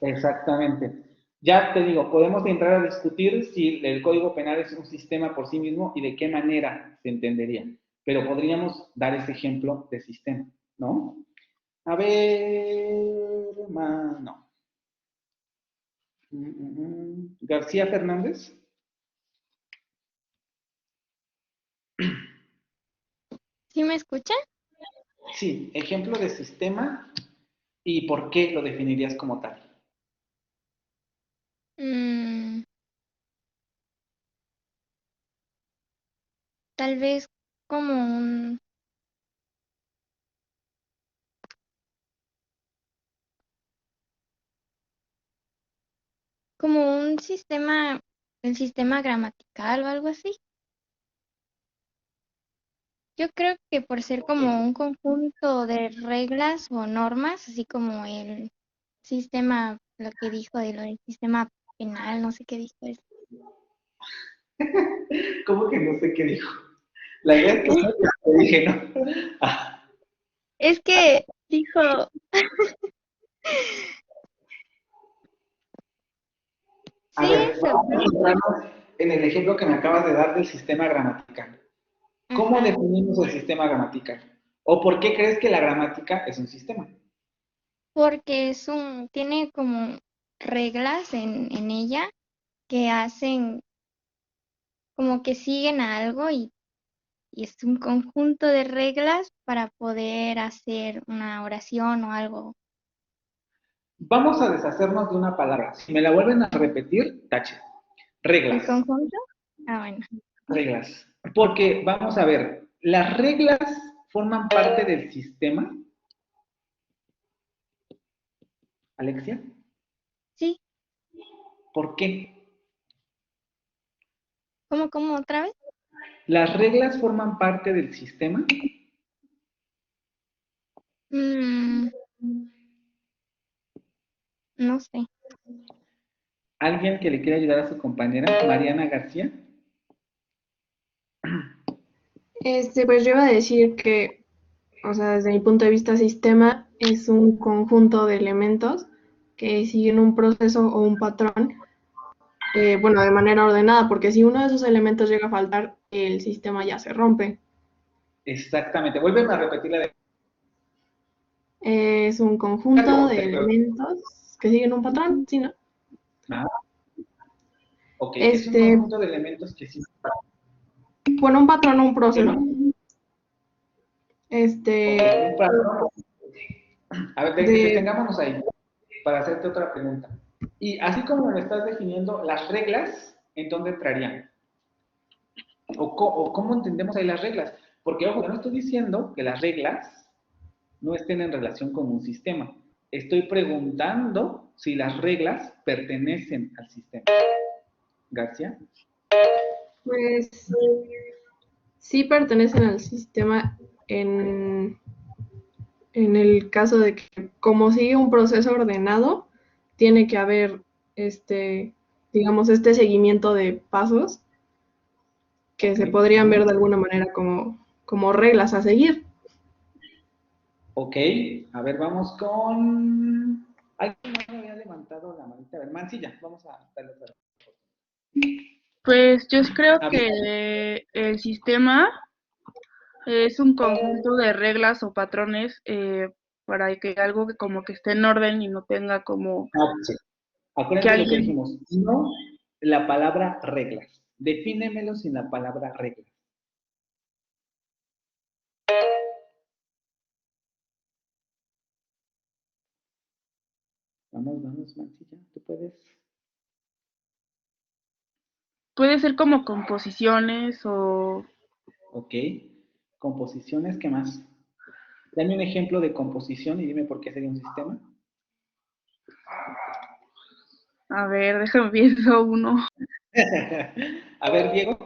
Exactamente. Ya te digo, podemos entrar a discutir si el Código Penal es un sistema por sí mismo y de qué manera se entendería. Pero podríamos dar ese ejemplo de sistema, ¿no? A ver, no. García Fernández. ¿Sí me escucha? Sí, ejemplo de sistema y por qué lo definirías como tal. Tal vez como un sistema, el sistema gramatical o algo así. Yo creo que por ser como un conjunto de reglas o normas, así como el sistema, lo que dijo de lo del sistema penal, no sé qué dijo eso. ¿Cómo que no sé qué dijo? La idea es que te dije, ¿no? Es que dijo, A sí, ver, eso. vamos a centrarnos en el ejemplo que me acabas de dar del sistema gramatical. ¿Cómo Ajá. definimos el sistema gramatical? ¿O por qué crees que la gramática es un sistema? Porque tiene como reglas en ella que hacen como que siguen a algo y es un conjunto de reglas para poder hacer una oración o algo. Vamos a deshacernos de una palabra. Si me la vuelven a repetir, tache. ¿El Reglas. conjunto? Ah, bueno. Reglas. Porque, vamos a ver, las reglas forman parte del sistema. Alexia, Sí, ¿por qué? ¿cómo otra vez? ¿Las reglas forman parte del sistema? Mm, no sé. ¿Alguien que le quiera ayudar a su compañera, Mariana García? Pues yo iba a decir que, o sea, desde mi punto de vista, sistema es un conjunto de elementos que siguen un proceso o un patrón, bueno, de manera ordenada, porque si uno de esos elementos llega a faltar, el sistema ya se rompe. Exactamente. Vuélveme a repetir la de... Es un conjunto de elementos que siguen un patrón, ¿sí, no? Ah, ok, es un Este, conjunto de elementos que sí. bueno, un patrón o un proceso. Ok, un patrón. A ver, De, detengámonos ahí para hacerte otra pregunta. Y así como me estás definiendo las reglas, ¿en dónde entrarían? ¿O cómo entendemos ahí las reglas? Porque, ojo, yo no estoy diciendo que las reglas no estén en relación con un sistema. Estoy preguntando si las reglas pertenecen al sistema. García. pues sí pertenecen al sistema en el caso de que como sigue un proceso ordenado, tiene que haber digamos, este seguimiento de pasos que se podrían ver de alguna manera como reglas a seguir. Ok, a ver, vamos con... ¿Alguien más me había levantado la manita? A ver, Mancilla, vamos a darle otra vez. Pues yo creo A ver, que el sistema es un conjunto de reglas o patrones para que algo que como que esté en orden y no tenga como sí. que Acuérdate lo que alguien... dijimos, no la palabra reglas. Defínemelo sin la palabra reglas. Vamos, Mancilla, tú puedes. Puede ser como composiciones o... Ok, composiciones, ¿qué más? Dame un ejemplo de composición y dime por qué sería un sistema. A ver, déjame pienso uno. A ver, Diego.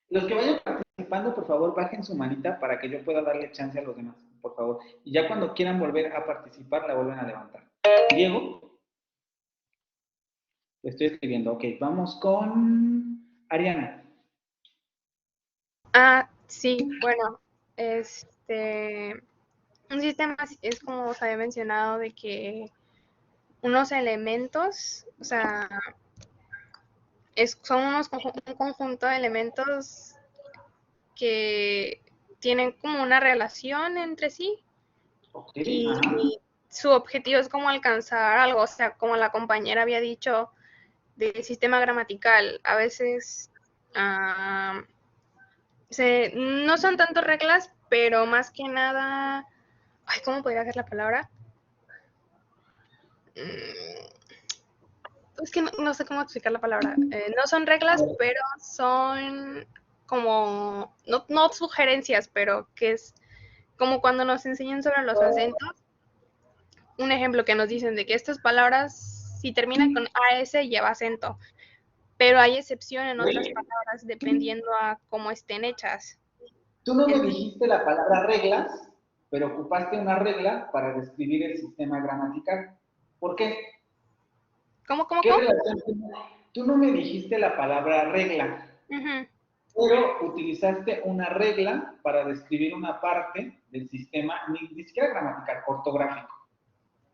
Los que vayan participando, por favor, bajen su manita para que yo pueda darle chance a los demás, por favor. Y ya cuando quieran volver a participar, la vuelven a levantar. Diego, lo estoy escribiendo. Ok, vamos con Ariana. Sí, bueno, un sistema es como os había mencionado de que unos elementos, o sea, son un conjunto de elementos que tienen como una relación entre sí Okay, y su objetivo es como alcanzar algo, o sea, como la compañera había dicho del sistema gramatical, a veces no son tanto reglas, pero más que nada, ay, ¿cómo podría ser la palabra? Es que no sé cómo explicar la palabra. No son reglas, pero son como, no sugerencias, pero que es como cuando nos enseñan sobre los acentos. Un ejemplo que nos dicen de que estas palabras, si terminan con AS, lleva acento. Pero hay excepción en otras palabras dependiendo a cómo estén hechas. Tú no me dijiste la palabra reglas, pero ocupaste una regla para describir el sistema gramatical. ¿Por qué? ¿Cómo? ¿Qué relación tiene? Tú no me dijiste la palabra regla, Uh-huh. pero utilizaste una regla para describir una parte del sistema, ni siquiera gramatical, ortográfico,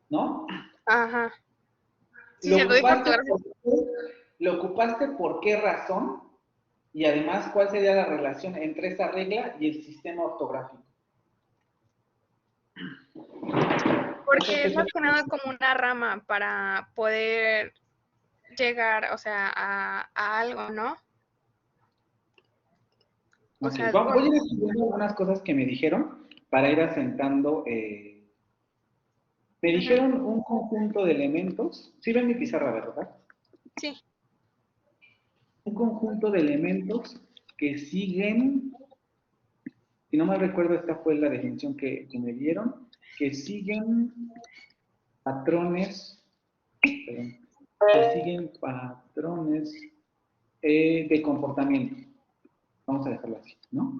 ¿no? Ajá. Sí, ¿Lo se lo digo ocupaste ortográfico. ¿Lo ocupaste por qué razón? Y además, ¿cuál sería la relación entre esa regla y el sistema ortográfico? Porque es más que nada como una rama para poder llegar, o sea, a algo, ¿no? O Ok, sea, voy a ir escribiendo algunas cosas que me dijeron para ir asentando. Me dijeron un conjunto de elementos. Sí ven mi pizarra, ¿verdad? sí. Un conjunto de elementos que siguen, si no mal recuerdo, esta fue la definición que me dieron, que siguen patrones, perdón, que siguen patrones de comportamiento. Vamos a dejarlo así, ¿no?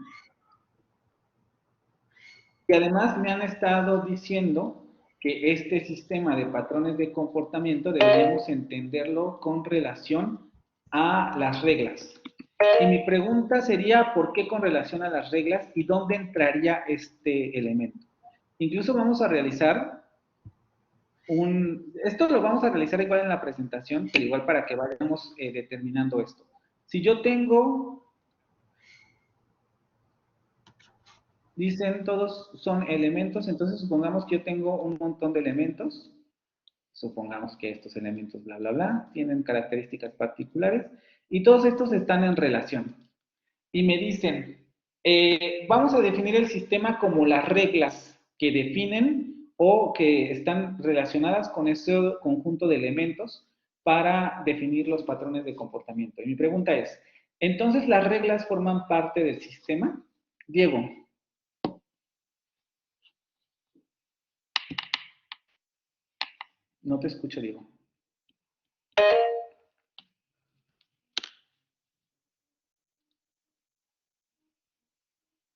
Y además me han estado diciendo que este sistema de patrones de comportamiento deberíamos entenderlo con relación a las reglas. Y mi pregunta sería, ¿por qué con relación a las reglas y dónde entraría este elemento? Incluso vamos a realizar esto lo vamos a realizar igual en la presentación, pero igual para que vayamos determinando esto. Si yo tengo, dicen todos son elementos, entonces supongamos que yo tengo un montón de elementos, supongamos que estos elementos bla bla bla tienen características particulares y todos estos están en relación. Y me dicen, vamos a definir el sistema como las reglas que definen o que están relacionadas con ese conjunto de elementos para definir los patrones de comportamiento. Y mi pregunta es, ¿entonces las reglas forman parte del sistema? Diego. No te escucho, Diego.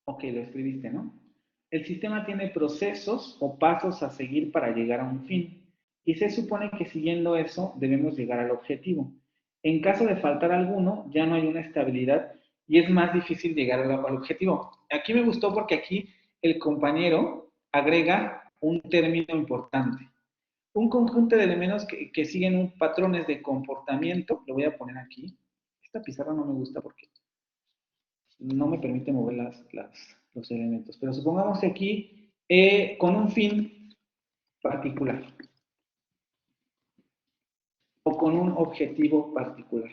Ok, lo escribiste, ¿no? El sistema tiene procesos o pasos a seguir para llegar a un fin. Y se supone que siguiendo eso debemos llegar al objetivo. En caso de faltar alguno, ya no hay una estabilidad y es más difícil llegar al objetivo. Aquí me gustó porque aquí el compañero agrega un término importante. Un conjunto de elementos que siguen patrones de comportamiento, lo voy a poner aquí. Esta pizarra no me gusta porque no me permite mover los elementos. Pero supongamos aquí con un fin particular o con un objetivo particular.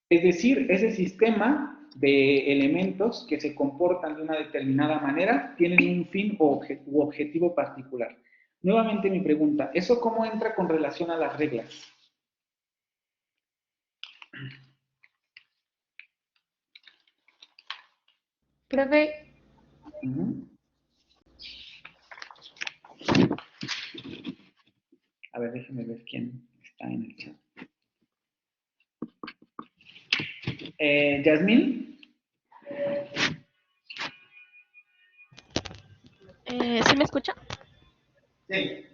Es decir, ese sistema de elementos que se comportan de una determinada manera tienen un fin u objetivo particular. Nuevamente mi pregunta, ¿eso cómo entra con relación a las reglas? Profe, A ver, déjenme ver quién está en el chat. Yasmín. ¿Sí me escucha? Sí.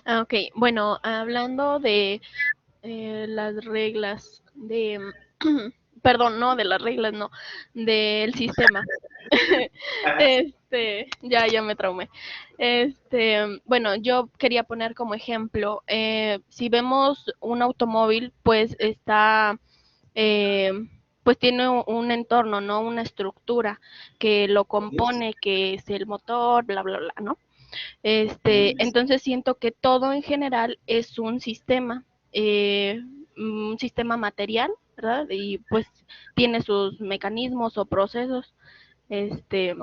Ok, bueno, hablando de las reglas de, perdón, no de las reglas, no, del sistema. Ya me traumé. Bueno, yo quería poner como ejemplo, si vemos un automóvil, pues está, eh, pues tiene un entorno, ¿no? Una estructura que lo compone, que es el motor, bla, bla, bla, ¿no? Entonces siento que todo en general es un sistema material, ¿verdad? Y pues tiene sus mecanismos o procesos. Okay.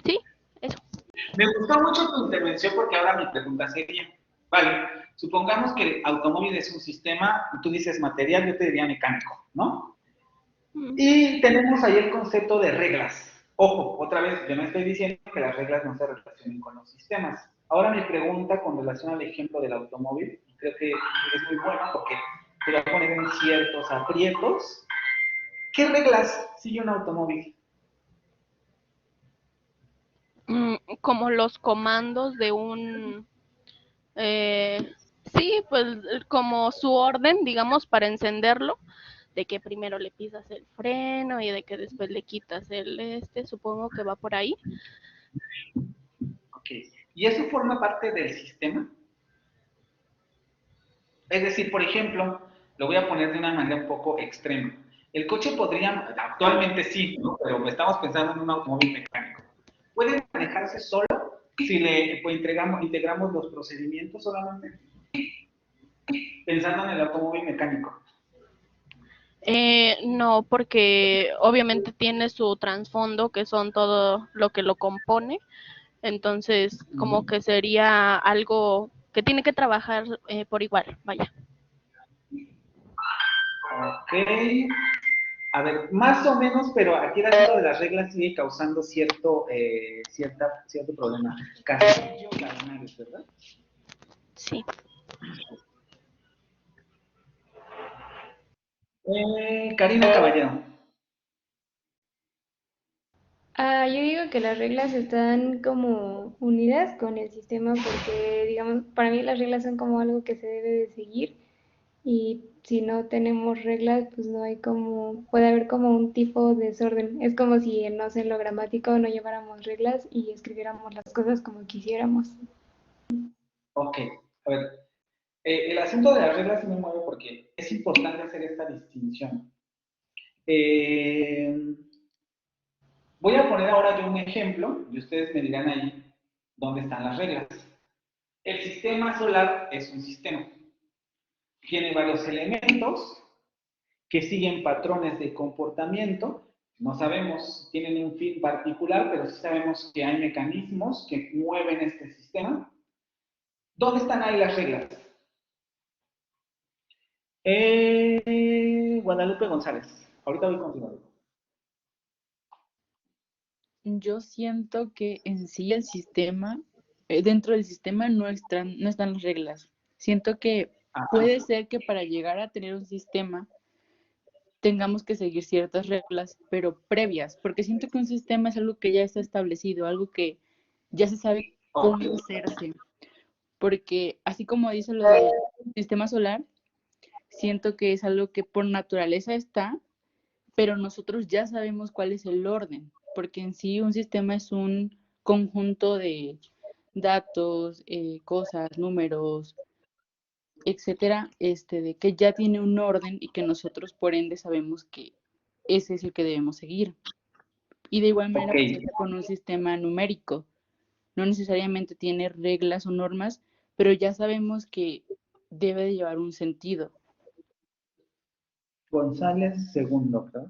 Sí, eso. Me gustó mucho tu intervención porque ahora mi pregunta sería, vale, supongamos que el automóvil es un sistema, tú dices material, yo te diría mecánico, ¿no? Y tenemos ahí el concepto de reglas. Ojo, otra vez, yo no estoy diciendo que las reglas no se relacionen con los sistemas. Ahora mi pregunta con relación al ejemplo del automóvil, y creo que es muy bueno porque te va a poner en ciertos aprietos. ¿Qué reglas sigue un automóvil? Como los comandos de un Sí, pues como su orden, digamos, para encenderlo, de que primero le pisas el freno y de que después le quitas supongo que va por ahí. Ok. ¿Y eso forma parte del sistema? Es decir, por ejemplo, lo voy a poner de una manera un poco extrema. El coche podría, actualmente sí, ¿no? Pero estamos pensando en un automóvil mecánico. ¿Puede manejarse solo si le pues, integramos los procedimientos solamente? Pensando en el automóvil mecánico. No, porque obviamente tiene su trasfondo, que son todo lo que lo compone. Entonces, como que sería algo que tiene que trabajar por igual, vaya. Ok. A ver, más o menos, pero aquí el asunto de las reglas sigue causando cierto problema. Castillo Linares, ¿verdad? Sí. Karina Caballero. Yo digo que las reglas están como unidas con el sistema porque, digamos, para mí las reglas son como algo que se debe de seguir y si no tenemos reglas, pues no hay como, puede haber como un tipo de desorden. Es como si, no sé, en lo gramático no lleváramos reglas y escribiéramos las cosas como quisiéramos. Ok, a ver, el asunto de las reglas sí me mueve porque es importante hacer esta distinción. Voy a poner ahora yo un ejemplo y ustedes me dirán ahí dónde están las reglas. El sistema solar es un sistema. Tiene varios elementos que siguen patrones de comportamiento. No sabemos si tienen un fin particular, pero sí sabemos que hay mecanismos que mueven este sistema. ¿Dónde están ahí las reglas? Guadalupe González. Ahorita voy contigo. Yo siento que en sí el sistema, dentro del sistema no están las reglas. Siento que puede ser que para llegar a tener un sistema tengamos que seguir ciertas reglas, pero previas, porque siento que un sistema es algo que ya está establecido, algo que ya se sabe cómo hacerse. Porque así como dice lo del sistema solar, siento que es algo que por naturaleza está, pero nosotros ya sabemos cuál es el orden, porque en sí un sistema es un conjunto de datos, cosas, números, etcétera, de que ya tiene un orden y que nosotros por ende sabemos que ese es el que debemos seguir. Y de igual manera pasa con un sistema numérico. No necesariamente tiene reglas o normas, pero ya sabemos que debe de llevar un sentido. González, segundo, ¿verdad?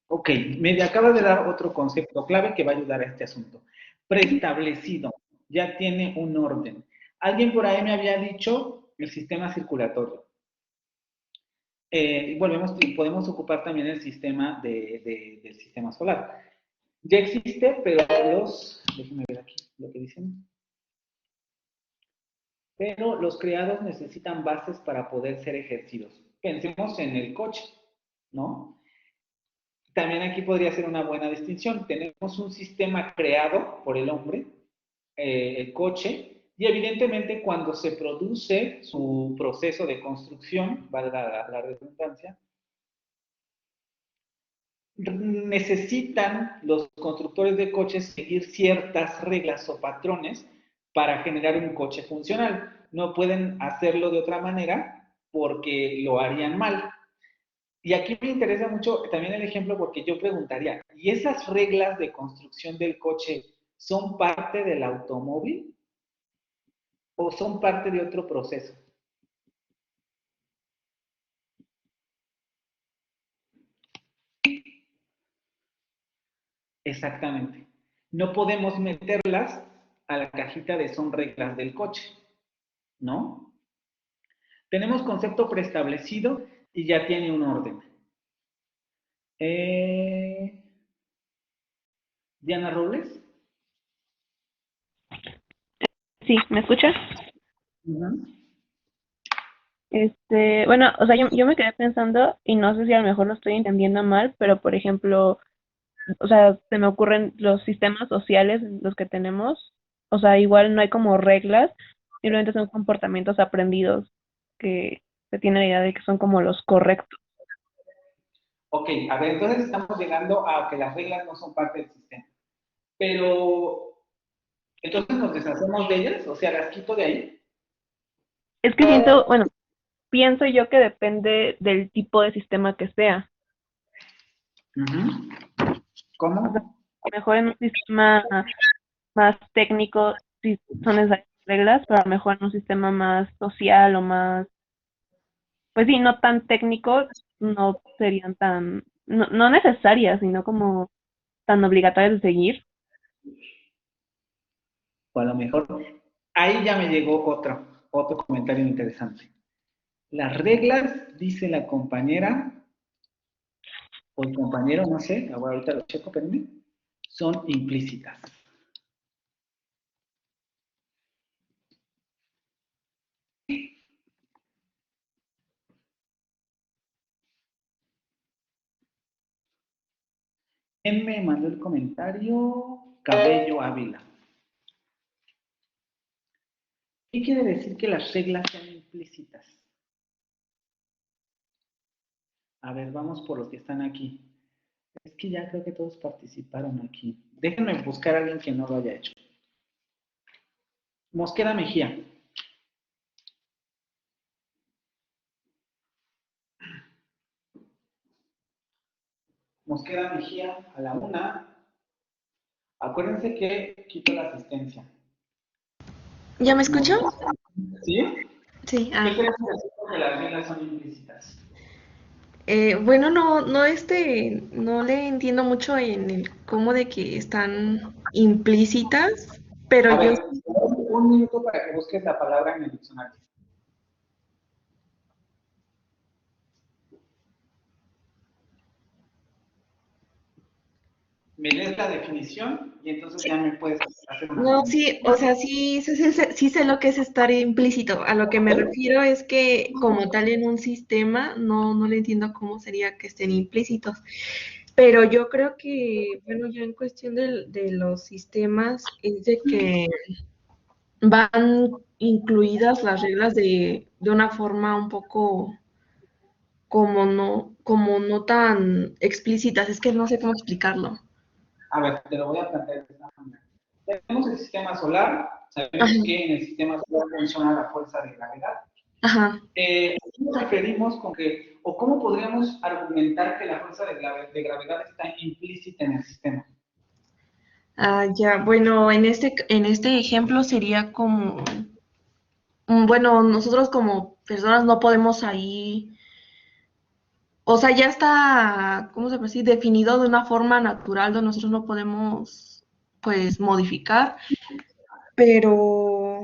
Ok, me acaba de dar otro concepto clave que va a ayudar a este asunto. Preestablecido, ya tiene un orden. Alguien por ahí me había dicho el sistema circulatorio. Podemos ocupar también el sistema del sistema solar. Ya existe, pero déjenme ver aquí lo que dicen. Pero los creados necesitan bases para poder ser ejercidos. Pensemos en el coche, ¿no? También aquí podría ser una buena distinción. Tenemos un sistema creado por el hombre, el coche, y evidentemente cuando se produce su proceso de construcción, valga la redundancia, necesitan los constructores de coches seguir ciertas reglas o patrones para generar un coche funcional. No pueden hacerlo de otra manera porque lo harían mal. Y aquí me interesa mucho también el ejemplo porque yo preguntaría, ¿y esas reglas de construcción del coche son parte del automóvil o son parte de otro proceso? Exactamente. No podemos meterlas a la cajita de son reglas del coche, ¿no? Tenemos concepto preestablecido y ya tiene un orden. Diana Robles. Sí, ¿me escuchas? Uh-huh. Bueno, o sea, yo me quedé pensando, y no sé si a lo mejor lo estoy entendiendo mal, pero por ejemplo, o sea, se me ocurren los sistemas sociales, los que tenemos, o sea, igual no hay como reglas, simplemente son comportamientos aprendidos que se tiene la idea de que son como los correctos. Ok, a ver, entonces estamos llegando a que las reglas no son parte del sistema. Pero, entonces nos deshacemos de ellas, o sea, las quito de ahí. Es que pienso yo que depende del tipo de sistema que sea. ¿Cómo? O sea, mejor en un sistema más técnico sí son esas reglas, pero a lo mejor en un sistema más social o más, pues sí, no tan técnico, no serían tan, no necesarias, sino como tan obligatorias de seguir. O a lo mejor, ahí ya me llegó otro comentario interesante. Las reglas, dice la compañera, o el compañero, no sé, ahorita lo checo, espérenme, son implícitas. ¿Quién me mandó el comentario? Cabello Ávila. ¿Qué quiere decir que las reglas sean implícitas? A ver, vamos por los que están aquí. Es que ya creo que todos participaron aquí. Déjenme buscar a alguien que no lo haya hecho. Mosqueda Mejía. Mosqueda Mejía a la 1. Acuérdense que quito la asistencia. ¿Ya me escucho? ¿Sí? Sí. ¿Qué crees que las reglas son implícitas? Bueno, no le entiendo mucho en el cómo de que están implícitas, pero A yo ver, un minuto para que busques la palabra en el diccionario. Me lees la definición y entonces ya me puedes hacer una no, pregunta. sí, o sea, sí sé lo que es estar implícito. A lo que me refiero es que como tal en un sistema no le entiendo cómo sería que estén implícitos. Pero yo creo que, bueno, ya en cuestión de los sistemas es de que van incluidas las reglas de una forma un poco como no tan explícitas. Es que no sé cómo explicarlo. A ver, te lo voy a plantear de esta manera. Tenemos el sistema solar, sabemos Ajá. que en el sistema solar funciona la fuerza de gravedad. Ajá. ¿Qué nos referimos con que, o cómo podríamos argumentar que la fuerza de gravedad está implícita en el sistema? Ya, bueno, en este ejemplo sería como, bueno, nosotros como personas no podemos ahí, o sea, ya está, ¿cómo se puede decir? Definido de una forma natural donde nosotros no podemos, pues, modificar, pero,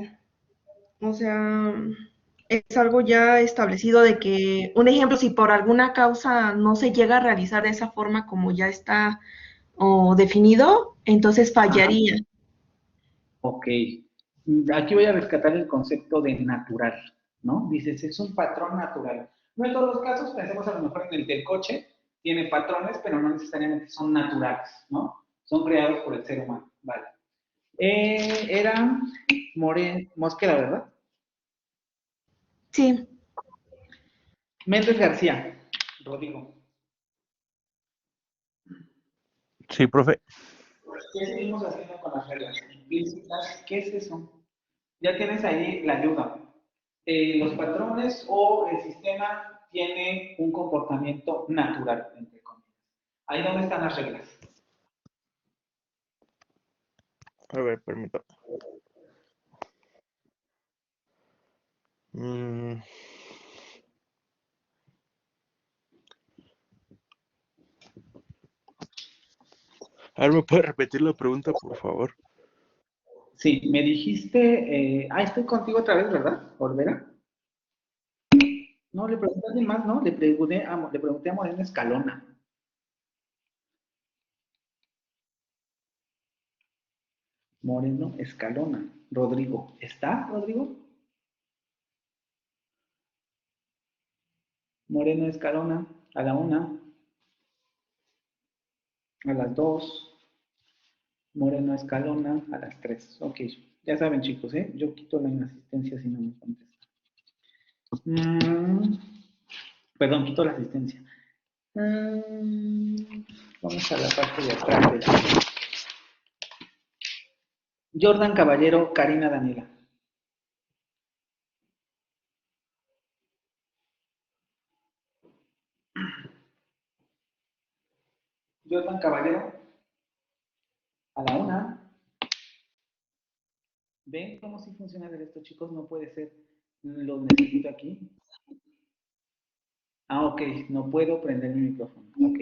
o sea, es algo ya establecido de que, un ejemplo, si por alguna causa no se llega a realizar de esa forma como ya está definido, entonces fallaría. Ok. Aquí voy a rescatar el concepto de natural, ¿no? Dices, es un patrón natural. No en todos los casos, pensemos a lo mejor en el del coche, tiene patrones, pero no necesariamente son naturales, ¿no? Son creados por el ser humano, vale. Era Mosquera, ¿verdad? Sí. Méndez García, Rodrigo. Sí, profe. ¿Qué seguimos haciendo con las reglas implícitas? ¿Qué es eso? Ya tienes ahí la ayuda. Los patrones o el sistema tiene un comportamiento natural, entre comillas. Ahí donde están las reglas. A ver, permítame. A ver, ¿me puede repetir la pregunta, por favor? Sí, me dijiste, estoy contigo otra vez, ¿verdad? ¿Olvera? No, le pregunté a alguien más, ¿no? Le pregunté a Morena Escalona. Moreno Escalona. Rodrigo. ¿Está, Rodrigo? Moreno Escalona, a la 1. A las 2. Moreno Escalona, a las 3. Ok. Ya saben, chicos, ¿eh? Yo quito la inasistencia si no me contestan. Perdón, quito la asistencia. Vamos a la parte de atrás. Jordan Caballero, Karina Daniela. Jordan Caballero, a la una. ¿Ven cómo sí funciona esto, chicos? No puede ser. Lo necesito aquí. Ah, ok. No puedo prender mi micrófono. Ok.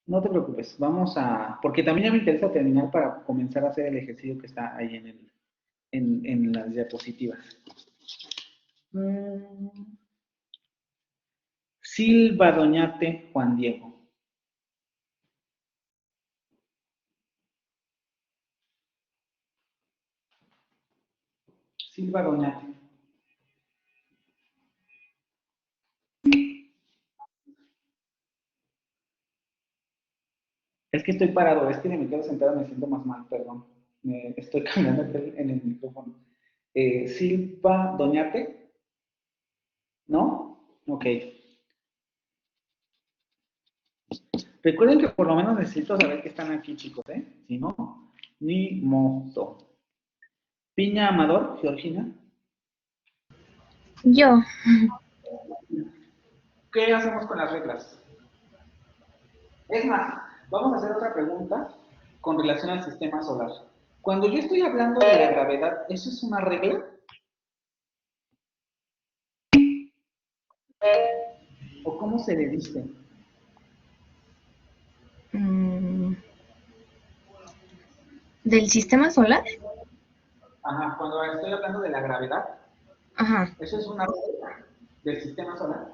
No te preocupes. Vamos a... Porque también ya me interesa terminar para comenzar a hacer el ejercicio que está ahí en las diapositivas. Silva Doñate Juan Diego. Silva Doñate. Es que estoy parado, es que si me quedo sentado me siento más mal, perdón. Me estoy cambiando en el micrófono. Silva Doñate. ¿No? Ok. Recuerden que por lo menos necesito saber que están aquí, chicos, ¿eh? Si no, ni modo. Piña Amador, Georgina. Yo. ¿Qué hacemos con las reglas? Es más, vamos a hacer otra pregunta con relación al sistema solar. Cuando yo estoy hablando de la gravedad, ¿eso es una regla? ¿O cómo se le dice? ¿Del sistema solar? Ajá, cuando estoy hablando de la gravedad, Ajá. ¿eso es una regla del sistema solar?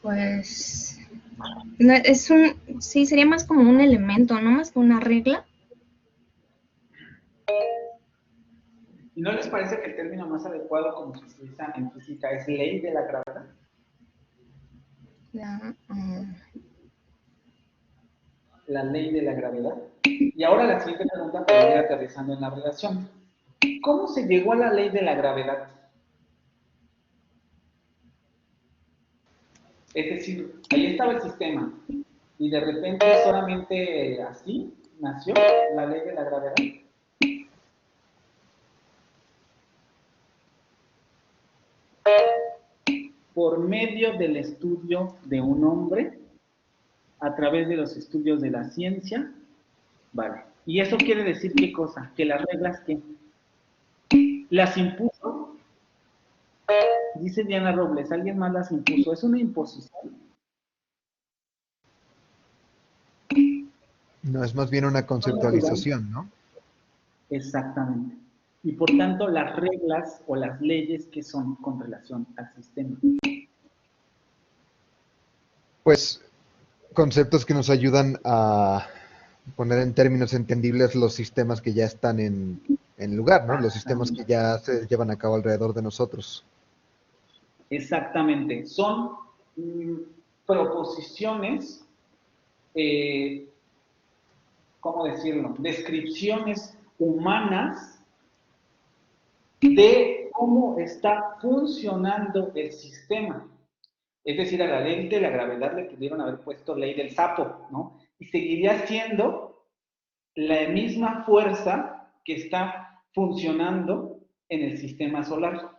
Pues no, sí, sería más como un elemento, no más que una regla. ¿Y no les parece que el término más adecuado como se utiliza en física es ley de la gravedad? La ley de la gravedad. Y ahora la siguiente pregunta para ir aterrizando en la relación. ¿Cómo se llegó a la ley de la gravedad? Es decir, ahí estaba el sistema y de repente solamente así nació la ley de la gravedad. Por medio del estudio de un hombre, a través de los estudios de la ciencia, vale. ¿Y eso quiere decir qué cosa? Que las reglas que las impuso, dice Diana Robles, alguien más las impuso, es una imposición. No, es más bien una conceptualización, ¿no? Exactamente. Y por tanto, las reglas o las leyes que son con relación al sistema. Pues conceptos que nos ayudan a poner en términos entendibles los sistemas que ya están en lugar, ¿no? Los sistemas que ya se llevan a cabo alrededor de nosotros. Exactamente. Son proposiciones, ¿cómo decirlo? Descripciones humanas de cómo está funcionando el sistema. Es decir, a la ley de la gravedad le pudieron haber puesto ley del sapo, ¿no? Y seguiría siendo la misma fuerza que está funcionando en el sistema solar.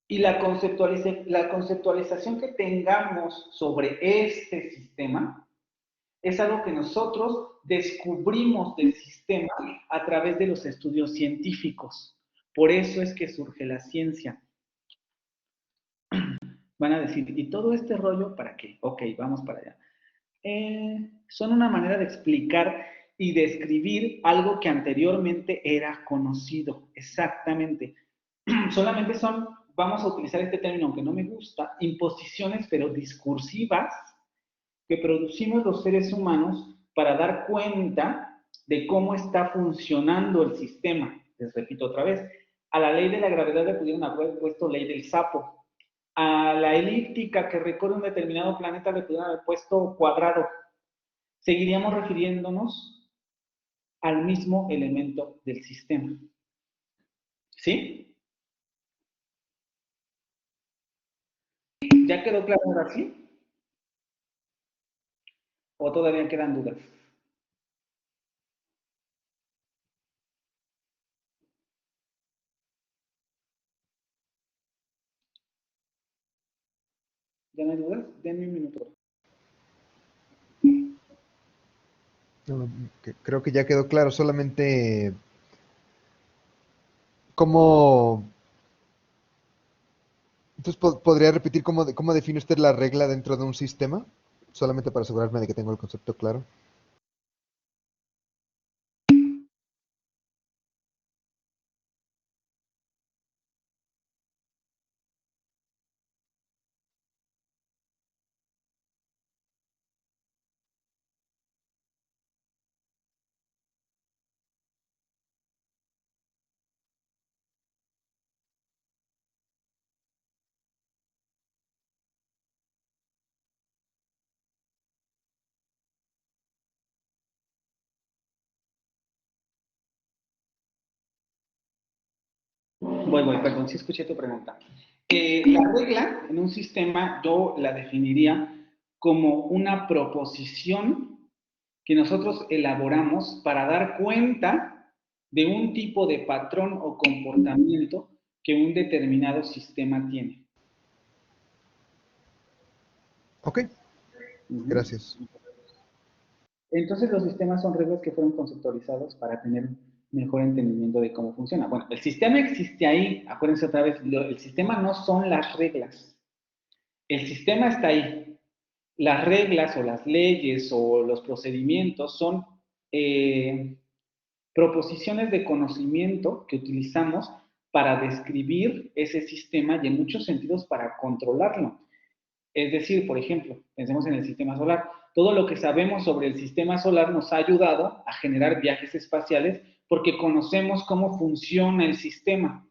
Y la conceptualización que tengamos sobre este sistema es algo que nosotros descubrimos del sistema a través de los estudios científicos. Por eso es que surge la ciencia. Van a decir, ¿y todo este rollo para qué? Ok, vamos para allá. Son una manera de explicar y describir algo que anteriormente era conocido. Exactamente. Solamente son, vamos a utilizar este término, aunque no me gusta, imposiciones, pero discursivas, que producimos los seres humanos para dar cuenta de cómo está funcionando el sistema. Les repito otra vez, a la ley de la gravedad le pudieron haber puesto ley del sapo, A la elíptica que recorre un determinado planeta le pudieron haber puesto cuadrado. Seguiríamos refiriéndonos al mismo elemento del sistema. ¿Sí? ¿Ya quedó claro ahora sí? ¿O todavía quedan dudas? ¿Ya no hay dudas? Denme un minuto. No, creo que ya quedó claro, solamente cómo... Entonces, ¿podría repetir cómo define usted la regla dentro de un sistema? Solamente para asegurarme de que tengo el concepto claro. Perdón, sí escuché tu pregunta. La regla en un sistema yo la definiría como una proposición que nosotros elaboramos para dar cuenta de un tipo de patrón o comportamiento que un determinado sistema tiene. Ok, gracias. Entonces los sistemas son reglas que fueron conceptualizados para tener mejor entendimiento de cómo funciona. Bueno, el sistema existe ahí, acuérdense otra vez, el sistema no son las reglas. El sistema está ahí. Las reglas o las leyes o los procedimientos son proposiciones de conocimiento que utilizamos para describir ese sistema y en muchos sentidos para controlarlo. Es decir, por ejemplo, pensemos en el sistema solar. Todo lo que sabemos sobre el sistema solar nos ha ayudado a generar viajes espaciales porque conocemos cómo funciona el sistema.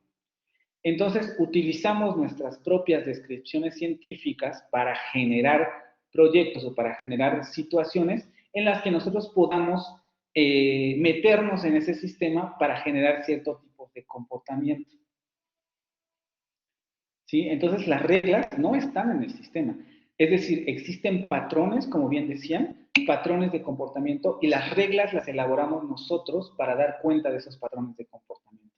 Entonces, utilizamos nuestras propias descripciones científicas para generar proyectos o para generar situaciones en las que nosotros podamos meternos en ese sistema para generar cierto tipo de comportamiento. ¿Sí? Entonces, las reglas no están en el sistema. Es decir, existen patrones, como bien decían, patrones de comportamiento y las reglas las elaboramos nosotros para dar cuenta de esos patrones de comportamiento.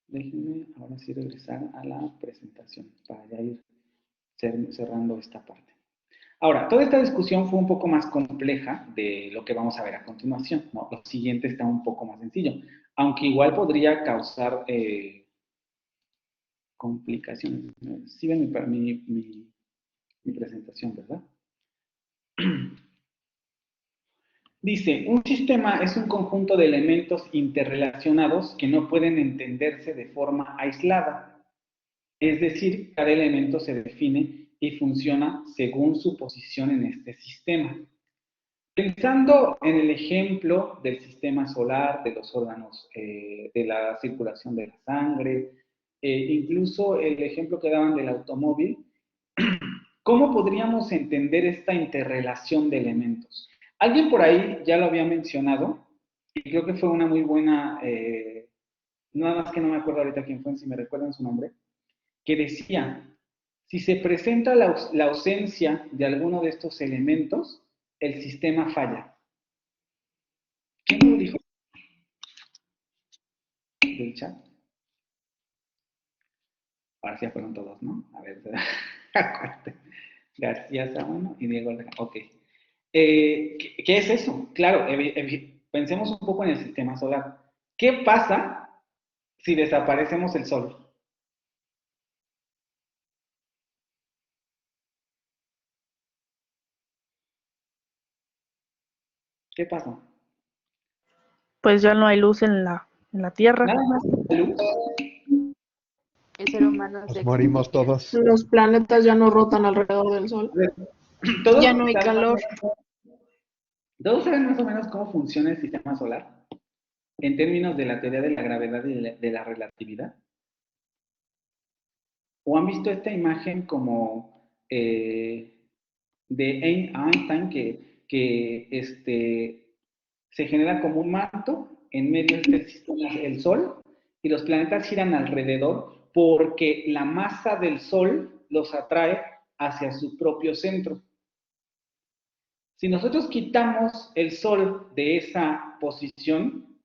Déjenme ahora sí regresar a la presentación para ya ir cerrando esta parte. Ahora, toda esta discusión fue un poco más compleja de lo que vamos a ver a continuación, ¿no? Lo siguiente está un poco más sencillo, aunque igual podría causar complicaciones. Sí ven mi presentación, ¿verdad? Dice, un sistema es un conjunto de elementos interrelacionados que no pueden entenderse de forma aislada. Es decir, cada elemento se define y funciona según su posición en este sistema. Pensando en el ejemplo del sistema solar, de los órganos, de la circulación de la sangre, incluso el ejemplo que daban del automóvil, ¿cómo podríamos entender esta interrelación de elementos? Alguien por ahí ya lo había mencionado, y creo que fue una muy buena, nada más que no me acuerdo ahorita quién fue, si me recuerdan su nombre, que decía, si se presenta la ausencia de alguno de estos elementos, el sistema falla. ¿Quién lo dijo? ¿Del chat? Ahora sí ya fueron todos, ¿no? A ver, García Sábano y Diego Alejandro. Ok. ¿Qué es eso? Claro, pensemos un poco en el sistema solar. ¿Qué pasa si desaparecemos el Sol? ¿Qué pasa? Pues ya no hay luz en la Tierra. Nada más luz. El ser humano Nos morimos todos. Los planetas ya no rotan alrededor del Sol. Todos Ya no hay calor. ¿Todos saben más o menos cómo funciona el sistema solar? En términos de la teoría de la gravedad y de la relatividad. ¿O han visto esta imagen como de Einstein que se genera como un manto, en medio del sistema el Sol, y los planetas giran alrededor porque la masa del Sol los atrae hacia su propio centro? Si nosotros quitamos el Sol de esa posición,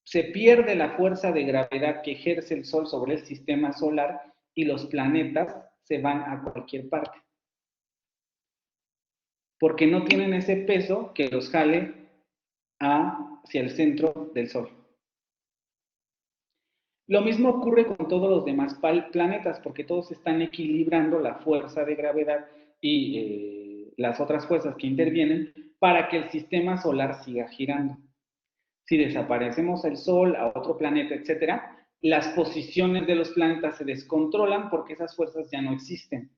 se pierde la fuerza de gravedad que ejerce el Sol sobre el sistema solar y los planetas se van a cualquier parte. Porque no tienen ese peso que los jale hacia el centro del Sol. Lo mismo ocurre con todos los demás planetas, porque todos están equilibrando la fuerza de gravedad y las otras fuerzas que intervienen para que el sistema solar siga girando. Si desaparecemos el Sol a otro planeta, etcétera, las posiciones de los planetas se descontrolan porque esas fuerzas ya no existen.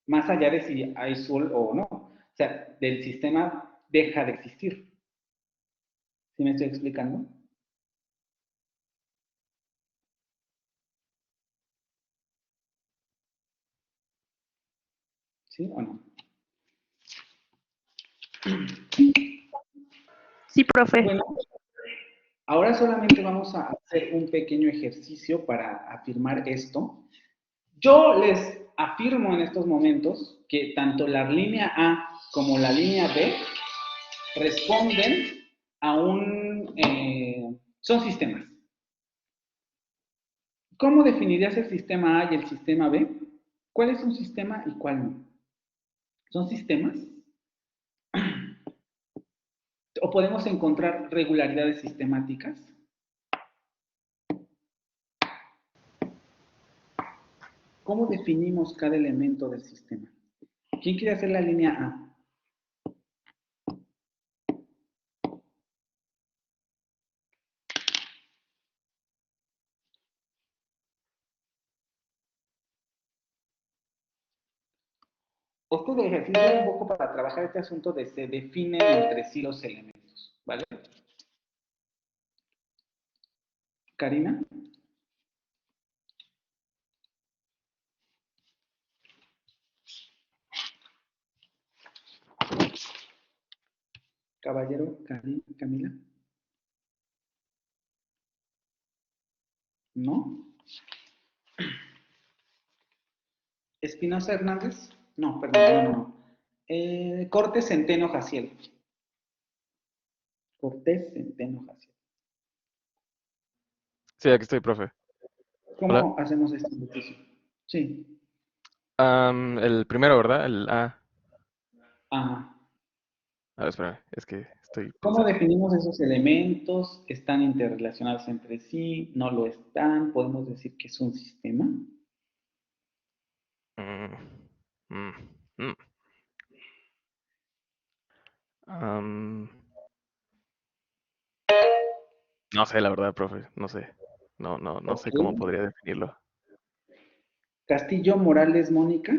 Más allá de si hay Sol o no. O sea, del sistema deja de existir. ¿Sí me estoy explicando? ¿Sí o no? Sí, profe. Bueno, ahora solamente vamos a hacer un pequeño ejercicio para afirmar esto. Yo les afirmo en estos momentos que tanto la línea A como la línea B responden a son sistemas. ¿Cómo definirías el sistema A y el sistema B? ¿Cuál es un sistema y cuál no? ¿Son sistemas? ¿O podemos encontrar regularidades sistemáticas? ¿Cómo definimos cada elemento del sistema? ¿Quién quiere hacer la línea A? Este ejercicio es un poco para trabajar este asunto de se definen entre sí los elementos, ¿vale? Karina. Caballero, Camila. ¿No? Espinosa Hernández. No, perdón, no. Cortés Centeno Jaciel. Cortés Centeno Jaciel. Sí, aquí estoy, profe. ¿Cómo Hola. hacemos este ejercicio? Sí. El primero, ¿verdad? El A. Ajá. A ver, espérame, es que estoy ¿Cómo pensando. definimos esos elementos? ¿Están interrelacionados entre sí? ¿No lo están? ¿Podemos decir que es un sistema? No sé, la verdad, profe, no sé. No sé cómo Ok. podría definirlo. Castillo Morales Mónica.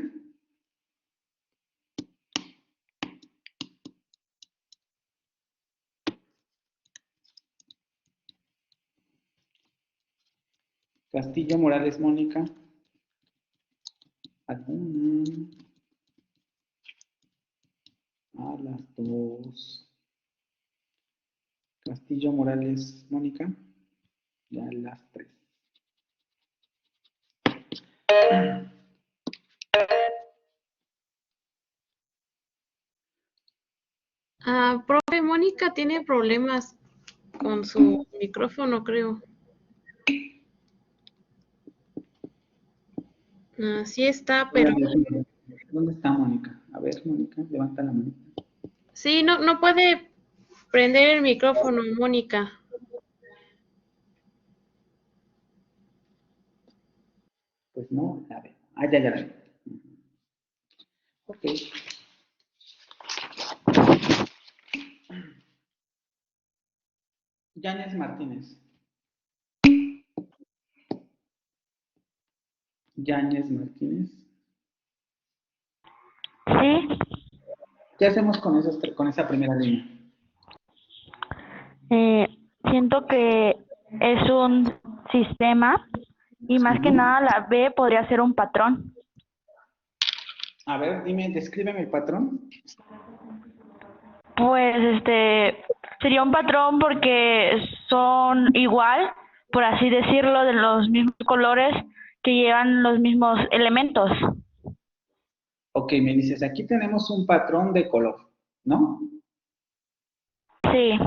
Castillo Morales Mónica. ¿Alguna? A las dos. Castillo Morales Mónica. Ya a las tres. Profe, Mónica tiene problemas con su micrófono, creo. Sí está, pero ¿Dónde está Mónica? A ver, Mónica, levanta la mano. sí, no puede prender el micrófono, Mónica. Pues no, a ver. Ah, ya la veo. Ok. Yáñez Martínez. Yáñez Martínez. Sí. ¿Qué hacemos con, con esa primera línea? Siento que es un sistema y más que nada la B podría ser un patrón. A ver, dime, descríbeme el patrón. Pues sería un patrón porque son igual, por así decirlo, de los mismos colores que llevan los mismos elementos. Ok, me dices, aquí tenemos un patrón de color, ¿no? Sí.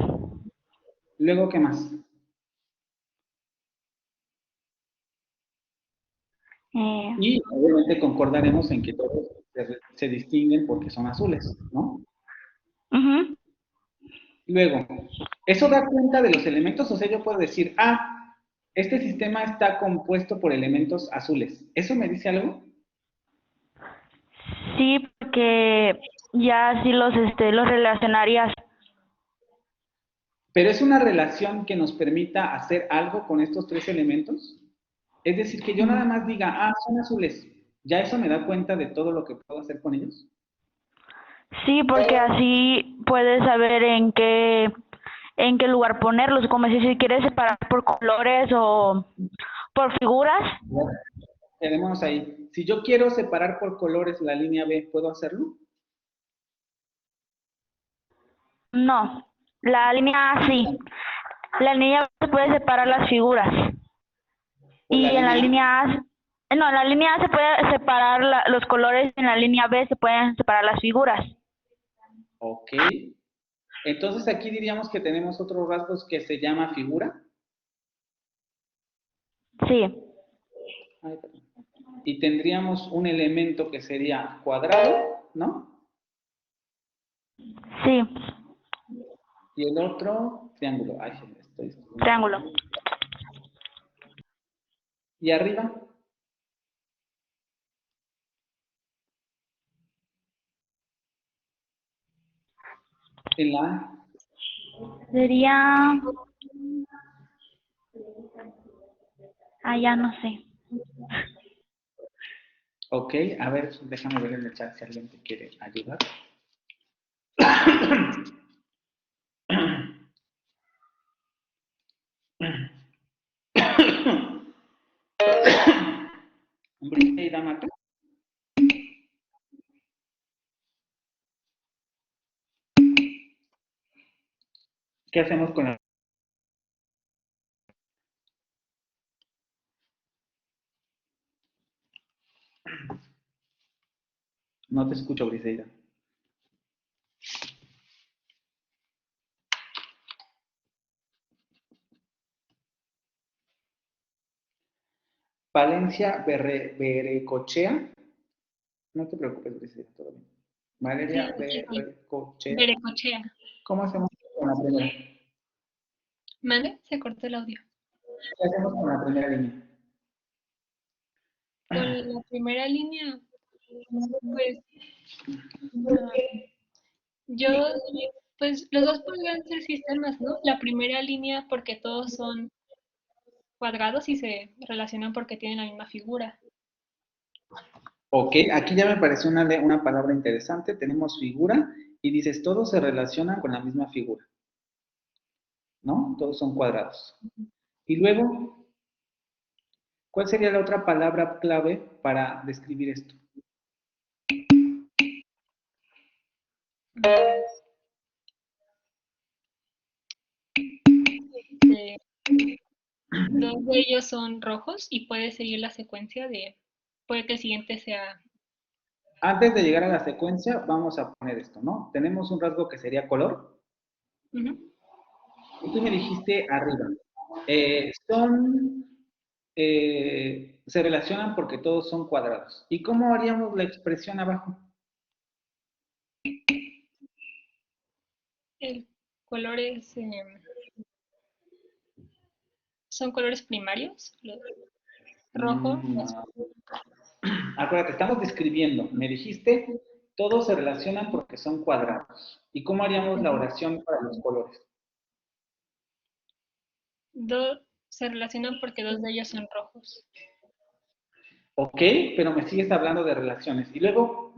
Luego, ¿qué más? Y obviamente concordaremos en que todos se distinguen porque son azules, ¿no? Luego, ¿eso da cuenta de los elementos? O sea, yo puedo decir, este sistema está compuesto por elementos azules. ¿Eso me dice algo? Sí, porque ya sí los relacionarías. ¿Pero es una relación que nos permita hacer algo con estos tres elementos? Es decir, que yo nada más diga, son azules. ¿Ya eso me da cuenta de todo lo que puedo hacer con ellos? Sí, porque así puedes saber en qué lugar ponerlos, como si quieres separar por colores o por figuras. Quedémonos ahí. Si yo quiero separar por colores la línea B, ¿puedo hacerlo? No, la línea A sí. La línea B se puede separar las figuras. Y en la línea A, no, en la línea A se puede separar los colores, en la línea B se pueden separar las figuras. Ok. Entonces aquí diríamos que tenemos otros rasgos que se llama figura. Sí. Ay, perdón. Y tendríamos un elemento que sería cuadrado, ¿no? Sí. Y el otro, triángulo. Ay, estoy... Triángulo. ¿Y arriba? En la A. Sería... ya no sé. Ok, a ver, déjame ver en el chat si alguien te quiere ayudar. Briseida Mata. ¿Qué hacemos con la... No te escucho, Briseida. Valencia Berecochea. No te preocupes, Briseida, todo bien. Valeria Berecochea. Berecochea. ¿Cómo hacemos con la primera? ¿Mande? Se cortó el audio. ¿Qué hacemos con la primera línea? Con la primera línea, pues, pues los dos podrían ser sistemas, ¿no? La primera línea porque todos son cuadrados y se relacionan porque tienen la misma figura. Ok, aquí ya me pareció una palabra interesante. Tenemos figura y dices, todos se relacionan con la misma figura. ¿No? Todos son cuadrados. Y luego, ¿cuál sería la otra palabra clave para describir esto? Dos de ellos son rojos y puede seguir la secuencia puede que el siguiente sea... Antes de llegar a la secuencia, vamos a poner esto, ¿no? Tenemos un rasgo que sería color. Y tú me dijiste arriba. Se relacionan porque todos son cuadrados. ¿Y cómo haríamos la expresión abajo? El color es... ¿Son colores primarios? Rojo. Acuérdate, estamos describiendo. Me dijiste, todos se relacionan porque son cuadrados. ¿Y cómo haríamos la oración para los colores? Se relacionan porque dos de ellos son rojos. Ok, pero me sigues hablando de relaciones. Y luego,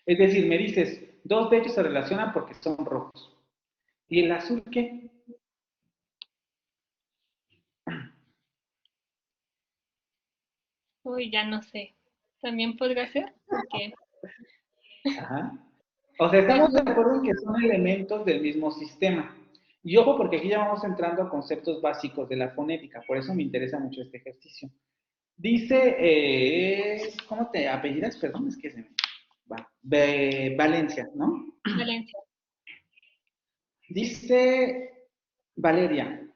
Es decir, me dices, dos de ellos se relacionan porque son rojos. ¿Y el azul qué? Uy, ya no sé. ¿También podría ser? Porque Ajá. O sea, estamos de acuerdo en que son elementos del mismo sistema. Y ojo, porque aquí ya vamos entrando a conceptos básicos de la fonética, por eso me interesa mucho este ejercicio. Dice, ¿cómo te apellidas? Perdón, es que se me va. Valencia, ¿no? Valencia. Dice Valeria,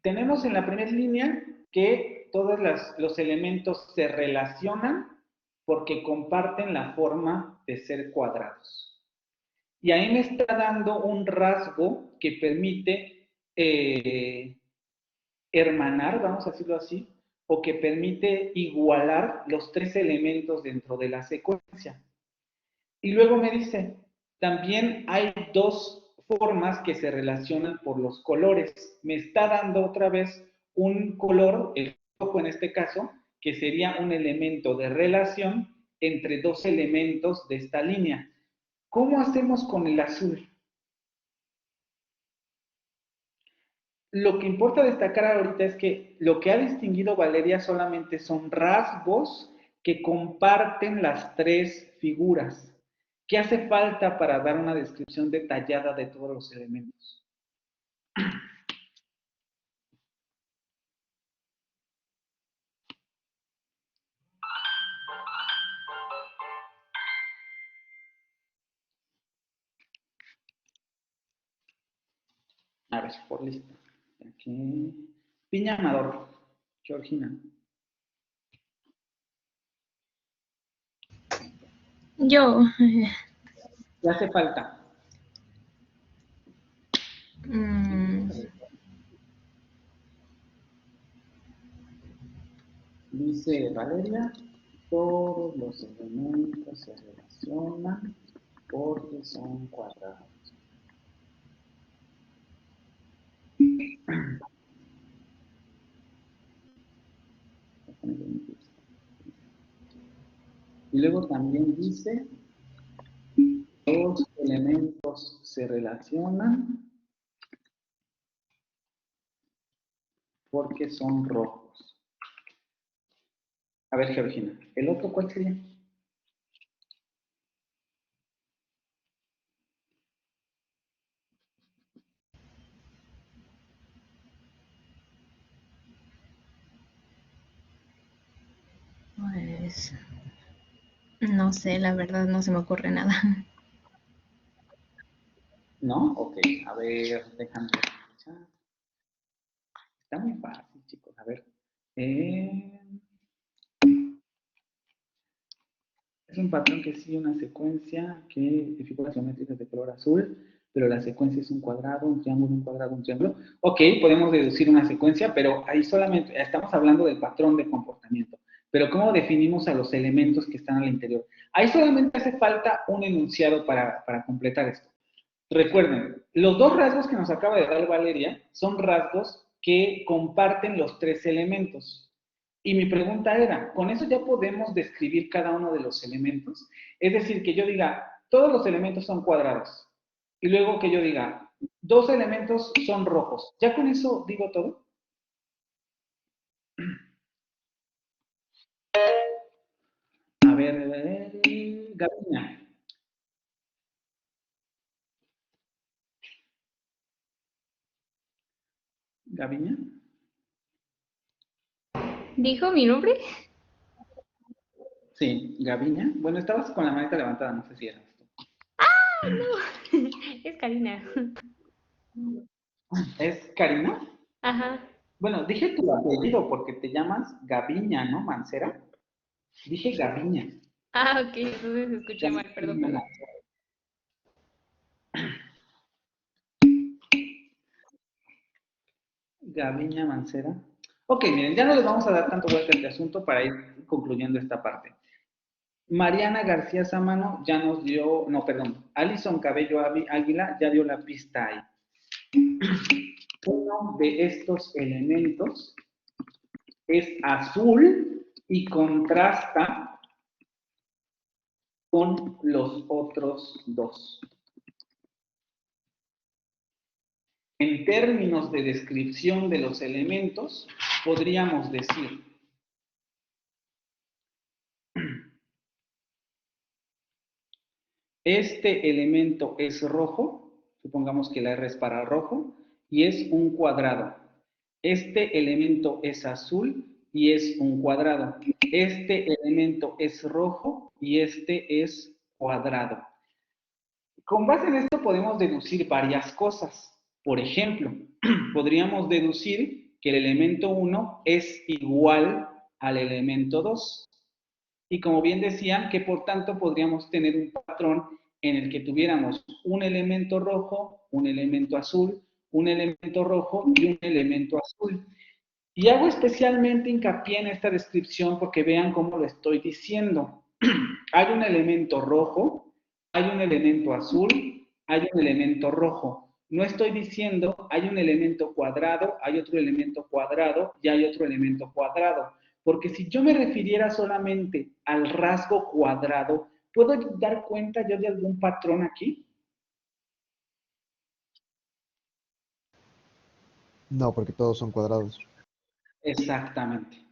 tenemos en la primera línea que todos los elementos se relacionan porque comparten la forma de ser cuadrados. Y ahí me está dando un rasgo que permite hermanar, vamos a decirlo así, o que permite igualar los tres elementos dentro de la secuencia. Y luego me dice, también hay dos formas que se relacionan por los colores. Me está dando otra vez un color, el rojo en este caso, que sería un elemento de relación entre dos elementos de esta línea. ¿Cómo hacemos con el azul? Lo que importa destacar ahorita es que lo que ha distinguido Valeria solamente son rasgos que comparten las tres figuras. ¿Qué hace falta para dar una descripción detallada de todos los elementos? A ver, por lista. Aquí. Piña Amador. Georgina. Yo. ¿Qué hace falta? Dice Valeria, todos los elementos se relacionan porque son cuadrados. Y luego también dice, los elementos se relacionan porque son rojos. A ver, Georgina, ¿el otro cuál sería? Pues no sé, la verdad no se me ocurre nada. ¿No? Ok, a ver, déjame ver. Está muy fácil, chicos. A ver. Es un patrón que sigue una secuencia de figuras geométricas de color azul, pero la secuencia es un cuadrado, un triángulo, un cuadrado, un triángulo. Ok, podemos deducir una secuencia, pero ahí solamente estamos hablando del patrón de comportamiento. Pero ¿cómo definimos a los elementos que están al interior? Ahí solamente hace falta un enunciado para completar esto. Recuerden, los dos rasgos que nos acaba de dar Valeria son rasgos que comparten los tres elementos. Y mi pregunta era, ¿con eso ya podemos describir cada uno de los elementos? Es decir, que yo diga, todos los elementos son cuadrados. Y luego que yo diga, dos elementos son rojos. ¿Ya con eso digo todo? A ver, Gabriela. ¿Gaviña? ¿Dijo mi nombre? Sí, Gaviña. Bueno, estabas con la manita levantada, no sé si era esto. ¡Ah, no! Es Karina. ¿Es Karina? Ajá. Bueno, dije tu apellido porque te llamas Gaviña, ¿no, Mancera? Dije Gaviña. Ah, ok, entonces escuché mal, perdón. Gaviña Mancera. Ok, miren, ya no les vamos a dar tanto vuelta a este asunto para ir concluyendo esta parte. Mariana García Samano ya nos dio, no, perdón, Alison Cabello Águila ya dio la pista ahí. Uno de estos elementos es azul y contrasta con los otros dos. En términos de descripción de los elementos, podríamos decir este elemento es rojo, supongamos que la R es para rojo, y es un cuadrado. Este elemento es azul y es un cuadrado. Este elemento es rojo y este es cuadrado. Con base en esto podemos deducir varias cosas. Por ejemplo, podríamos deducir que el elemento 1 es igual al elemento 2. Y como bien decían, que por tanto podríamos tener un patrón en el que tuviéramos un elemento rojo, un elemento azul, un elemento rojo y un elemento azul. Y hago especialmente hincapié en esta descripción porque vean cómo lo estoy diciendo. Hay un elemento rojo, hay un elemento azul, hay un elemento rojo. No estoy diciendo hay un elemento cuadrado, hay otro elemento cuadrado y hay otro elemento cuadrado. Porque si yo me refiriera solamente al rasgo cuadrado, ¿puedo dar cuenta yo de algún patrón aquí? No, porque todos son cuadrados. Exactamente.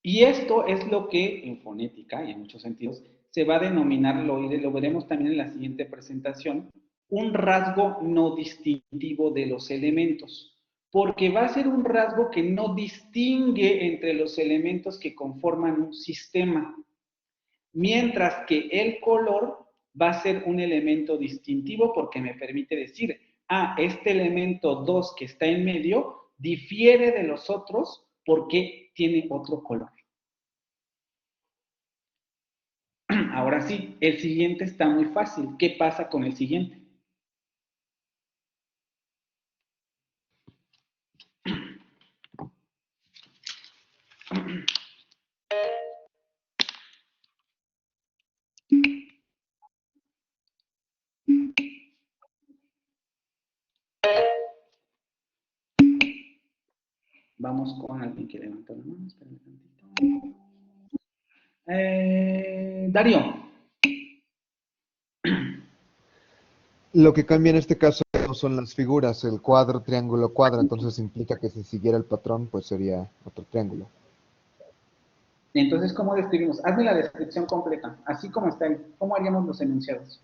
Y esto es lo que en fonética y en muchos sentidos se va a denominar, lo veremos también en la siguiente presentación, un rasgo no distintivo de los elementos, porque va a ser un rasgo que no distingue entre los elementos que conforman un sistema, mientras que el color va a ser un elemento distintivo porque me permite decir, este elemento 2 que está en medio difiere de los otros porque tiene otro color. Ahora sí, el siguiente está muy fácil. ¿Qué pasa con el siguiente? Vamos con alguien que levantó la mano. Espérame tantito. Darío. Lo que cambia en este caso no son las figuras, el cuadro, triángulo, cuadro, entonces implica que si siguiera el patrón, pues sería otro triángulo. Entonces, ¿cómo describimos? Hazme la descripción completa, así como está ahí. ¿Cómo haríamos los enunciados?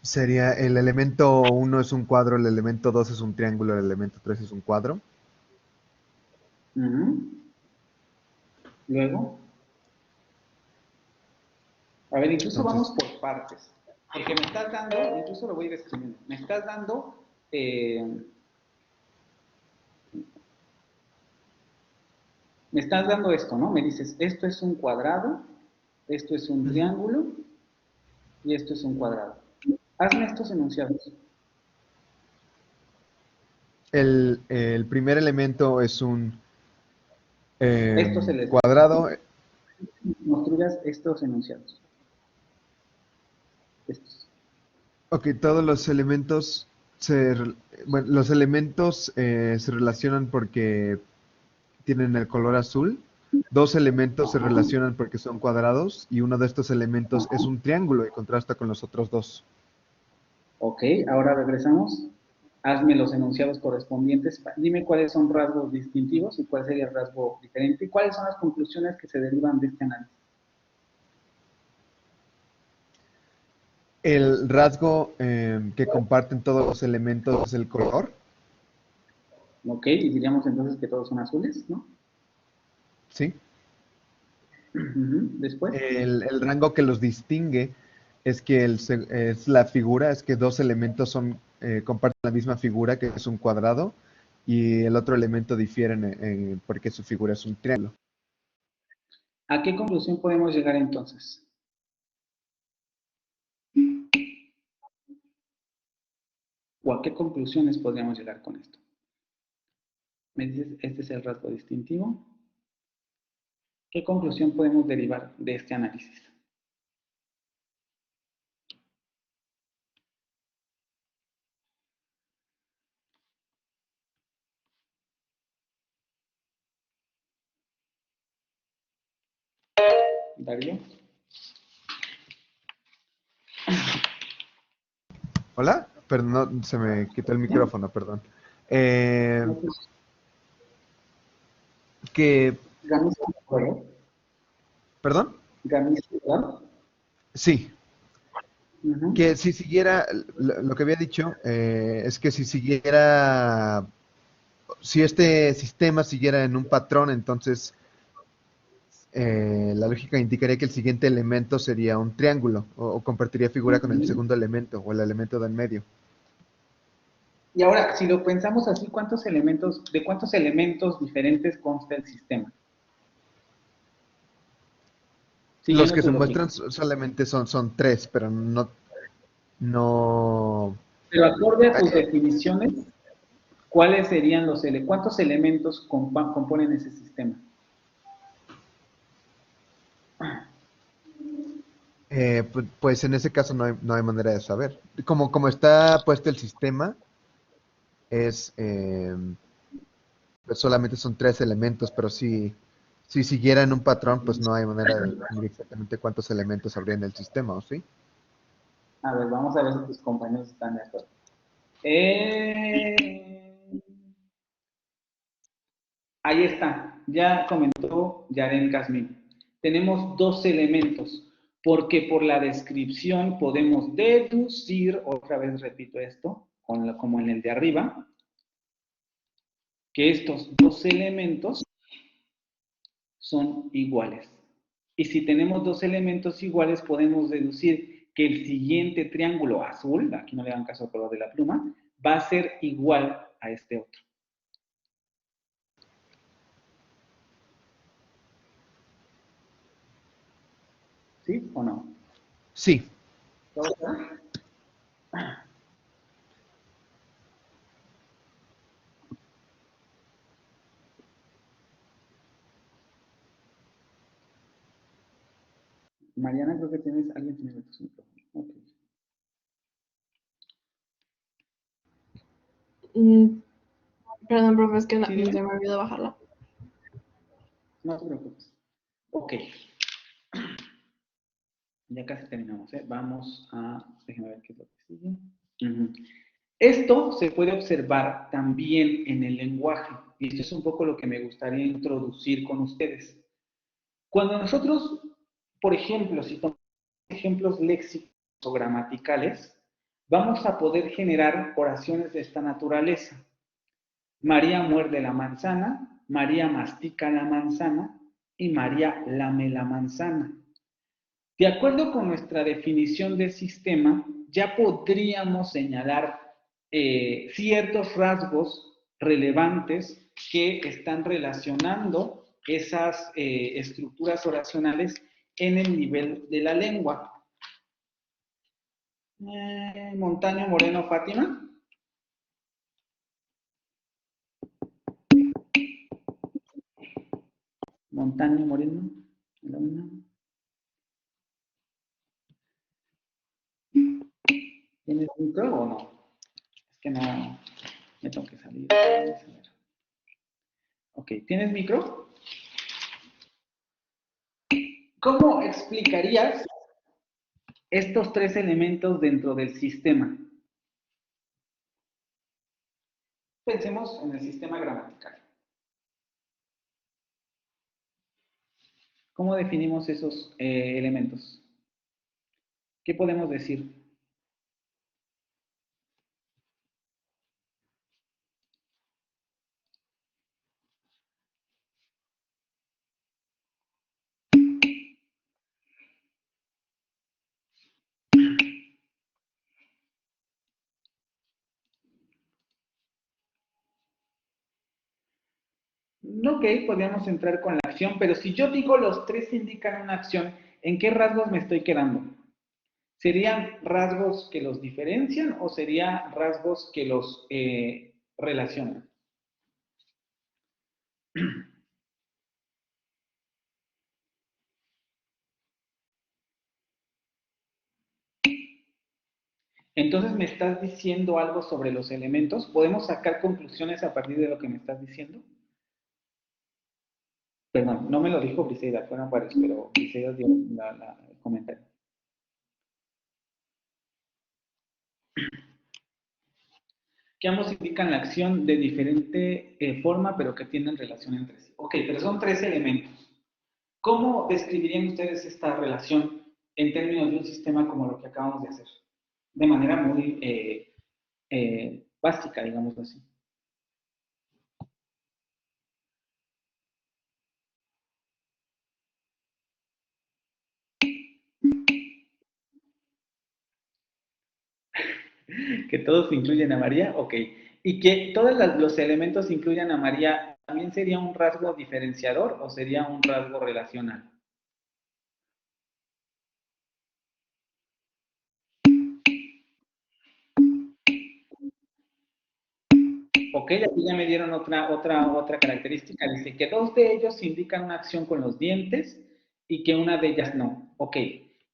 Sería el elemento 1 es un cuadro, el elemento 2 es un triángulo, el elemento 3 es un cuadro. Luego. A ver, incluso Entonces, vamos por partes. Porque me estás dando, incluso lo voy a ir escribiendo, me estás dando esto, ¿no? Me dices, esto es un cuadrado, esto es un triángulo y esto es un cuadrado. Hazme estos enunciados. el primer elemento es un Esto se les cuadrado. construyas estos enunciados. Estos. Ok, todos los elementos se relacionan porque tienen el color azul. Dos elementos se relacionan porque son cuadrados y uno de estos elementos es un triángulo y contrasta con los otros dos. Ok, ahora regresamos. Hazme los enunciados correspondientes. Dime cuáles son rasgos distintivos y cuál sería el rasgo diferente y cuáles son las conclusiones que se derivan de este análisis. El rasgo que comparten todos los elementos es el color. Ok, y diríamos entonces que todos son azules, ¿no? Sí. Después. El rango que los distingue es que es la figura, es que dos elementos comparten la misma figura, que es un cuadrado, y el otro elemento difiere porque su figura es un triángulo. ¿A qué conclusión podemos llegar entonces? ¿O a qué conclusiones podríamos llegar con esto? Me dices, este es el rasgo distintivo. ¿Qué conclusión podemos derivar de este análisis? Darío. ¿Hola? Perdón, no, se me quitó el micrófono, perdón. Que... Gamista, ¿verdad? ¿Perdón? Gamista, ¿verdad? Sí. Que si siguiera, lo que había dicho, es que si siguiera, si este sistema siguiera en un patrón, entonces la lógica indicaría que el siguiente elemento sería un triángulo, o compartiría figura con el segundo elemento, o el elemento del medio. Y ahora, si lo pensamos así, ¿de cuántos elementos diferentes consta el sistema? Los Siguiendo que tu se lógica. muestran solamente son tres, pero no... Pero acorde a tus definiciones, ¿cuáles serían cuántos elementos componen ese sistema? Pues en ese caso no hay manera de saber. Como está puesto el sistema, pues solamente son tres elementos, pero si siguieran un patrón, pues no hay manera de definir exactamente cuántos elementos habría en el sistema, ¿o sí? A ver, vamos a ver si tus compañeros están de acuerdo. Ahí está, ya comentó Yaren Casmin. Tenemos dos elementos, porque por la descripción podemos deducir, otra vez repito esto, como en el de arriba, que estos dos elementos son iguales. Y si tenemos dos elementos iguales, podemos deducir que el siguiente triángulo azul, aquí no le hagan caso al color de la pluma, va a ser igual a este otro. ¿Sí o no? Sí. Mariana, creo que alguien tiene su micrófono. Okay. Perdón, profe, es que ¿Sí, se me olvidó bajarla. No te preocupes. Ok. Ya casi terminamos, ¿eh? Vamos a... Déjenme ver qué es lo que sigue. Esto se puede observar también en el lenguaje. Y esto es un poco lo que me gustaría introducir con ustedes. Cuando nosotros, por ejemplo, si tomamos ejemplos léxicos o gramaticales, vamos a poder generar oraciones de esta naturaleza. María muerde la manzana, María mastica la manzana y María lame la manzana. De acuerdo con nuestra definición de sistema, ya podríamos señalar ciertos rasgos relevantes que están relacionando esas estructuras oracionales en el nivel de la lengua. Montaño Moreno Fátima. Montaño Moreno. La una. ¿Tienes micro o no? Es que no, me tengo que salir. Ok, ¿tienes micro? ¿Cómo explicarías estos tres elementos dentro del sistema? Pensemos en el sistema gramatical. ¿Cómo definimos esos elementos? ¿Qué podemos decir? Ok, podríamos entrar con la acción, pero si yo digo los tres indican una acción, ¿en qué rasgos me estoy quedando? ¿Serían rasgos que los diferencian o serían rasgos que los relacionan? Entonces, ¿me estás diciendo algo sobre los elementos? ¿Podemos sacar conclusiones a partir de lo que me estás diciendo? Perdón, no me lo dijo Briseida, fueron varios, pero Briseida dio el comentario. Que ambos indican la acción de diferente forma, pero que tienen relación entre sí. Ok, pero son 3 elementos. ¿Cómo describirían ustedes esta relación en términos de un sistema como lo que acabamos de hacer? De manera muy básica, digamos así. Que todos incluyen a María, ok. Y que todos los elementos incluyan a María, ¿también sería un rasgo diferenciador o sería un rasgo relacional? Ok, aquí ya me dieron otra característica. Dice que 2 de ellos indican una acción con los dientes y que una de ellas no. Ok,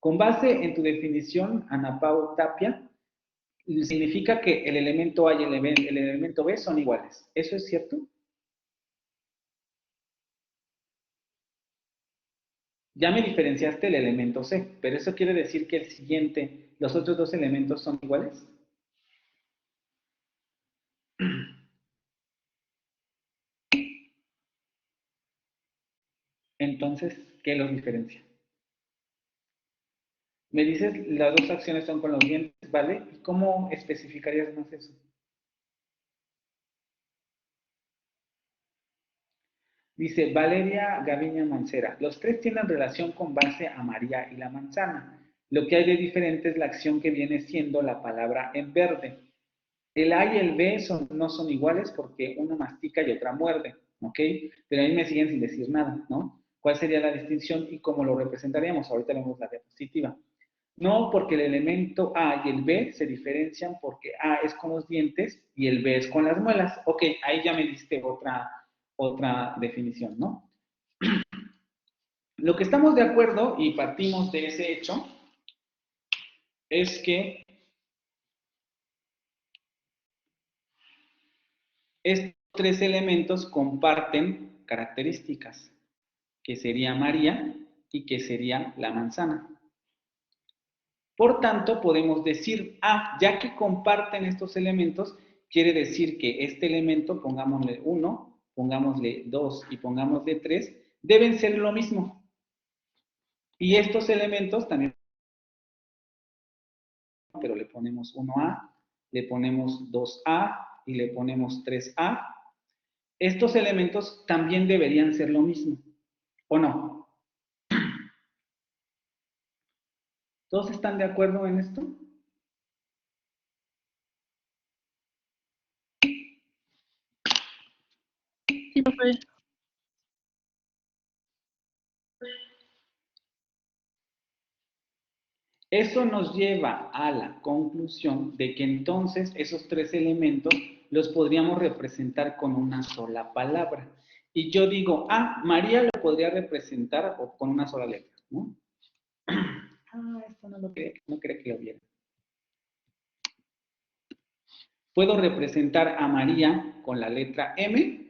con base en tu definición, Ana Pau Tapia, significa que el elemento A y el elemento B son iguales. ¿Eso es cierto? Ya me diferenciaste el elemento C, pero eso quiere decir que el siguiente, los otros 2 elementos son iguales. Entonces, ¿qué los diferencia? Me dices, las 2 acciones son con los dientes, ¿vale? ¿Y cómo especificarías más eso? Dice Valeria Gaviña Mancera, los 3 tienen relación con base a María y la manzana. Lo que hay de diferente es la acción que viene siendo la palabra en verde. El A y el B no son iguales porque uno mastica y otra muerde, ¿ok? Pero ahí me siguen sin decir nada, ¿no? ¿Cuál sería la distinción y cómo lo representaríamos? Ahorita vemos la diapositiva. No, porque el elemento A y el B se diferencian porque A es con los dientes y el B es con las muelas. Ok, ahí ya me diste otra definición, ¿no? Lo que estamos de acuerdo y partimos de ese hecho es que estos 3 elementos comparten características, que sería María y que sería la manzana. Por tanto, podemos decir, ya que comparten estos elementos, quiere decir que este elemento, pongámosle 1, pongámosle 2 y pongámosle 3, deben ser lo mismo. Y estos elementos también, pero le ponemos 1A, le ponemos 2A y le ponemos 3A. Estos elementos también deberían ser lo mismo, ¿o no? ¿Todos están de acuerdo en esto? Sí, profe. Eso nos lleva a la conclusión de que entonces esos 3 elementos los podríamos representar con una sola palabra. Y yo digo, María lo podría representar con una sola letra, ¿no? Esto no quería que lo viera. Puedo representar a María con la letra M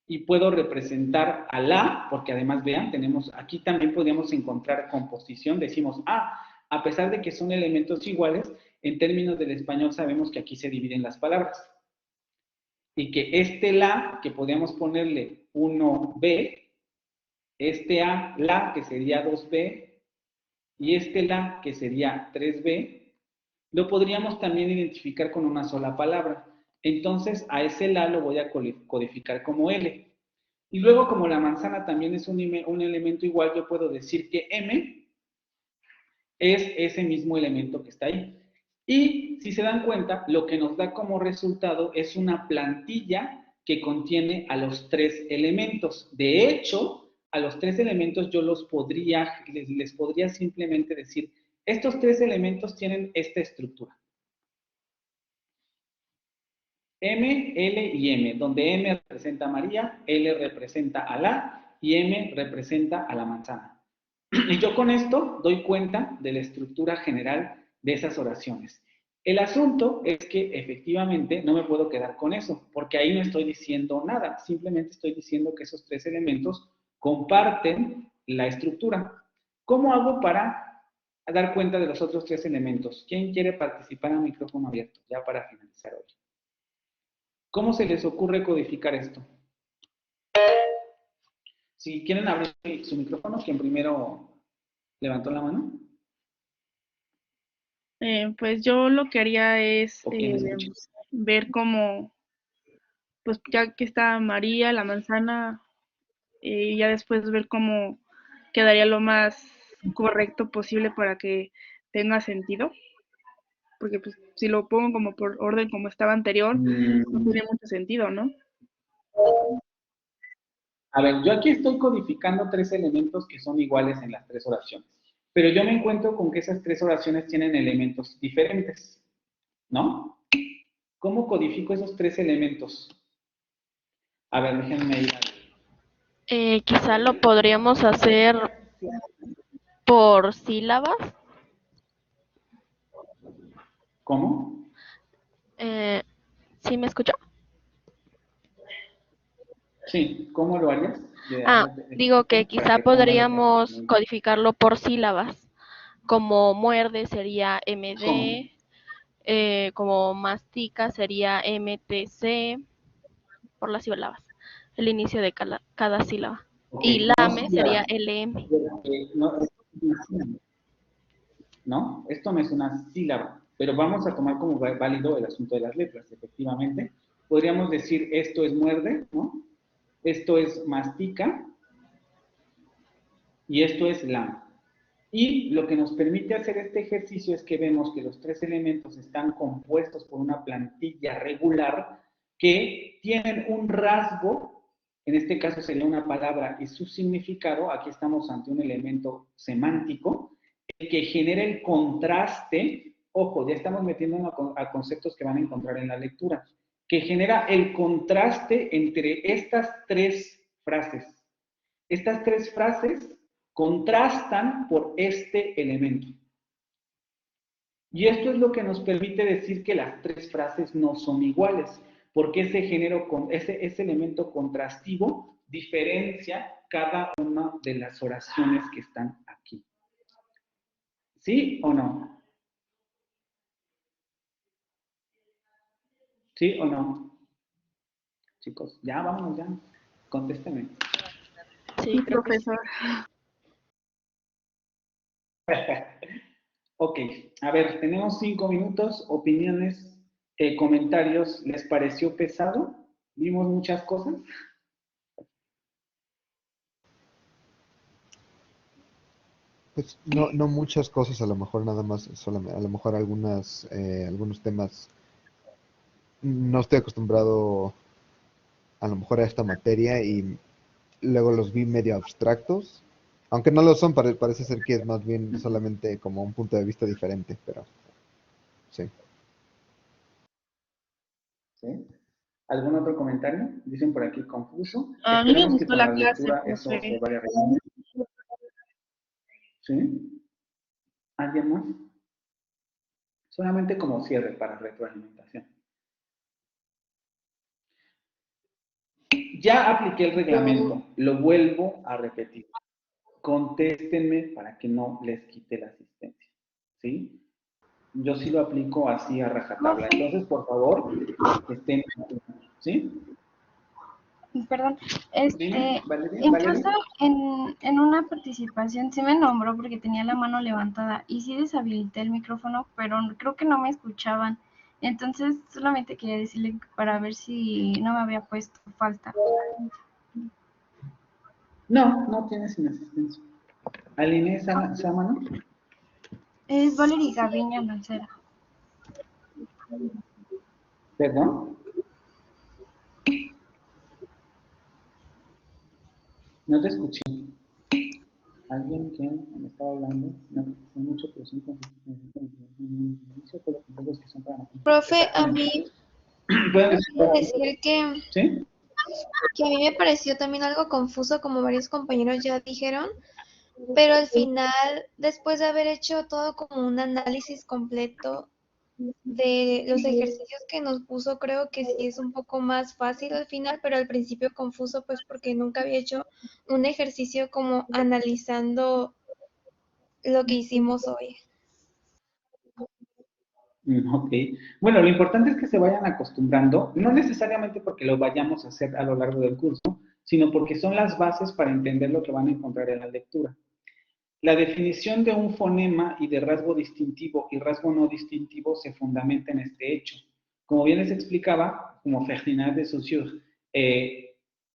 y puedo representar a la, porque además vean, aquí también podríamos encontrar composición, decimos, a pesar de que son elementos iguales, en términos del español sabemos que aquí se dividen las palabras. Y que este la, que podríamos ponerle 1B, este a, la, que sería 2B, y este la, que sería 3B, lo podríamos también identificar con una sola palabra. Entonces, a ese la lo voy a codificar como L. Y luego, como la manzana también es un elemento igual, yo puedo decir que M es ese mismo elemento que está ahí. Y, si se dan cuenta, lo que nos da como resultado es una plantilla que contiene a los 3 elementos. De hecho, a los 3 elementos yo les podría simplemente decir, estos 3 elementos tienen esta estructura. M, L y M, donde M representa a María, L representa a la y M representa a la manzana. Y yo con esto doy cuenta de la estructura general de esas oraciones. El asunto es que efectivamente no me puedo quedar con eso, porque ahí no estoy diciendo nada, simplemente estoy diciendo que esos 3 elementos comparten la estructura. ¿Cómo hago para dar cuenta de los otros 3 elementos? ¿Quién quiere participar a micrófono abierto? Ya para finalizar hoy. ¿Cómo se les ocurre codificar esto? Si quieren abrir su micrófono, ¿quién primero levantó la mano? Pues yo lo que haría es ¿O quién escucha? ver cómo, pues ya que está María, la manzana, ya después ver cómo quedaría lo más correcto posible para que tenga sentido. Porque pues si lo pongo como por orden como estaba anterior, no tiene mucho sentido, ¿no? A ver, yo aquí estoy codificando 3 elementos que son iguales en las 3 oraciones. Pero yo me encuentro con que esas 3 oraciones tienen elementos diferentes, ¿no? ¿Cómo codifico esos 3 elementos? A ver, déjenme ir. Quizá lo podríamos hacer por sílabas. ¿Cómo? ¿Sí me escuchó? Sí, ¿cómo lo harías? Digo que quizá podríamos codificarlo por sílabas. Como muerde sería MD, como mastica sería MTC, por las sílabas, el inicio de cada sílaba. Okay, Y lame sería LM. ¿No? Esto no es una sílaba, pero vamos a tomar como válido el asunto de las letras, efectivamente. Podríamos decir, esto es muerde, ¿no? Esto es mastica, y esto es lame. Y lo que nos permite hacer este ejercicio es que vemos que los 3 elementos están compuestos por una plantilla regular que tienen un rasgo, en este caso sería una palabra y su significado, aquí estamos ante un elemento semántico, que genera el contraste, ojo, ya estamos metiendo a conceptos que van a encontrar en la lectura, que genera el contraste entre estas 3 frases. Estas 3 frases contrastan por este elemento. Y esto es lo que nos permite decir que las 3 frases no son iguales, porque ese elemento contrastivo diferencia cada una de las oraciones que están aquí. ¿Sí o no? ¿Sí o no? Chicos, ya vámonos, ya. Contésteme. Sí, profesor. Ok, a ver, tenemos 5 minutos, opiniones, comentarios. ¿Les pareció pesado? ¿Vimos muchas cosas? Pues no muchas cosas, a lo mejor nada más, solamente, a lo mejor algunos temas. No estoy acostumbrado a lo mejor a esta materia y luego los vi medio abstractos, aunque no lo son, parece ser que es más bien solamente como un punto de vista diferente, pero sí. ¿Sí? ¿Algún otro comentario? Dicen por aquí confuso. A mí me Esperemos que gustó con la la clase, lectura eso profe. se vaya arreglando. ¿Sí? ¿Alguien más? Solamente como cierre para retroalimentación. Ya apliqué el reglamento, lo vuelvo a repetir. Contéstenme para que no les quite la asistencia. ¿Sí? Yo sí lo aplico así a rajatabla. Entonces, por favor, estén. ¿Sí? Perdón, Dime, Valeria. incluso en una participación sí me nombró porque tenía la mano levantada y sí deshabilité el micrófono, pero creo que no me escuchaban. Entonces solamente quería decirle para ver si no me había puesto falta. No tienes inasistencia. ¿Aline Sámano? Es Valerie Gaviña Lancera. ¿Perdón? No te escuché. ¿Alguien que me estaba hablando? No, no mucho, pero sí con los que son para... Profe, a mí ¿Pueden quiero decir que, ¿Sí? que a mí me pareció también algo confuso, como varios compañeros ya dijeron, pero al final, después de haber hecho todo como un análisis completo de los ejercicios que nos puso, creo que sí es un poco más fácil al final, pero al principio confuso, pues porque nunca había hecho un ejercicio como analizando lo que hicimos hoy. Ok. Bueno, lo importante es que se vayan acostumbrando, no necesariamente porque lo vayamos a hacer a lo largo del curso, sino porque son las bases para entender lo que van a encontrar en la lectura. La definición de un fonema y de rasgo distintivo y rasgo no distintivo se fundamenta en este hecho. Como bien les explicaba, como Ferdinand de Saussure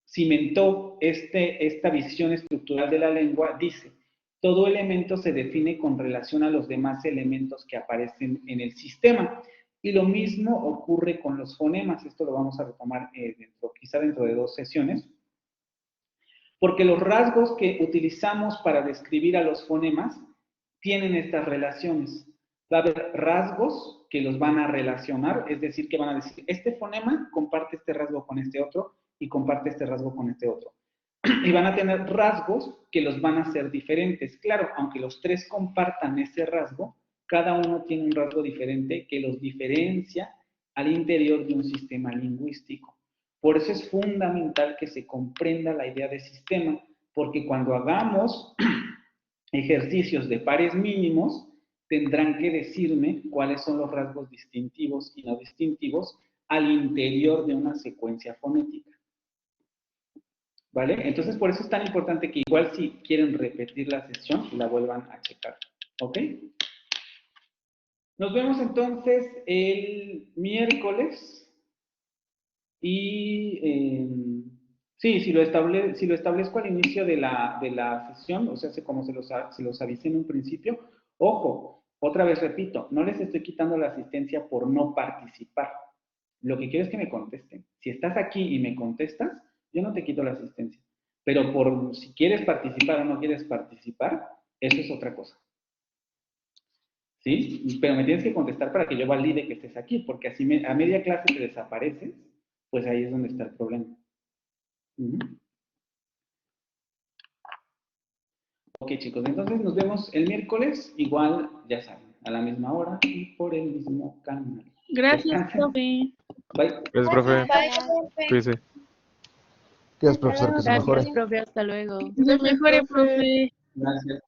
cimentó esta visión estructural de la lengua, dice, todo elemento se define con relación a los demás elementos que aparecen en el sistema. Y lo mismo ocurre con los fonemas. Esto lo vamos a retomar quizá dentro de 2 sesiones. Porque los rasgos que utilizamos para describir a los fonemas tienen estas relaciones. Va a haber rasgos que los van a relacionar, es decir, que van a decir, este fonema comparte este rasgo con este otro y comparte este rasgo con este otro. Y van a tener rasgos que los van a hacer diferentes. Claro, aunque los 3 compartan ese rasgo, cada uno tiene un rasgo diferente que los diferencia al interior de un sistema lingüístico. Por eso es fundamental que se comprenda la idea de sistema, porque cuando hagamos ejercicios de pares mínimos, tendrán que decirme cuáles son los rasgos distintivos y no distintivos al interior de una secuencia fonética. ¿Vale? Entonces, por eso es tan importante que igual si quieren repetir la sesión, la vuelvan a checar. ¿Ok? Nos vemos entonces el miércoles. Y sí, si lo establezco al inicio de la sesión, o sea, como se los avisé en un principio, ojo, otra vez repito, no les estoy quitando la asistencia por no participar. Lo que quiero es que me contesten. Si estás aquí y me contestas, yo no te quito la asistencia. Pero por si quieres participar o no quieres participar, eso es otra cosa. ¿Sí? Pero me tienes que contestar para que yo valide que estés aquí, porque así a media clase te desapareces, pues ahí es donde está el problema. Ok, chicos, entonces nos vemos el miércoles, igual, ya saben, a la misma hora y por el mismo canal. Gracias, profe. Bye. Gracias, profe. Bye. Cuídese. Gracias, profesor, que se mejore. Gracias, profe, hasta luego. Que se mejore, profe. Gracias.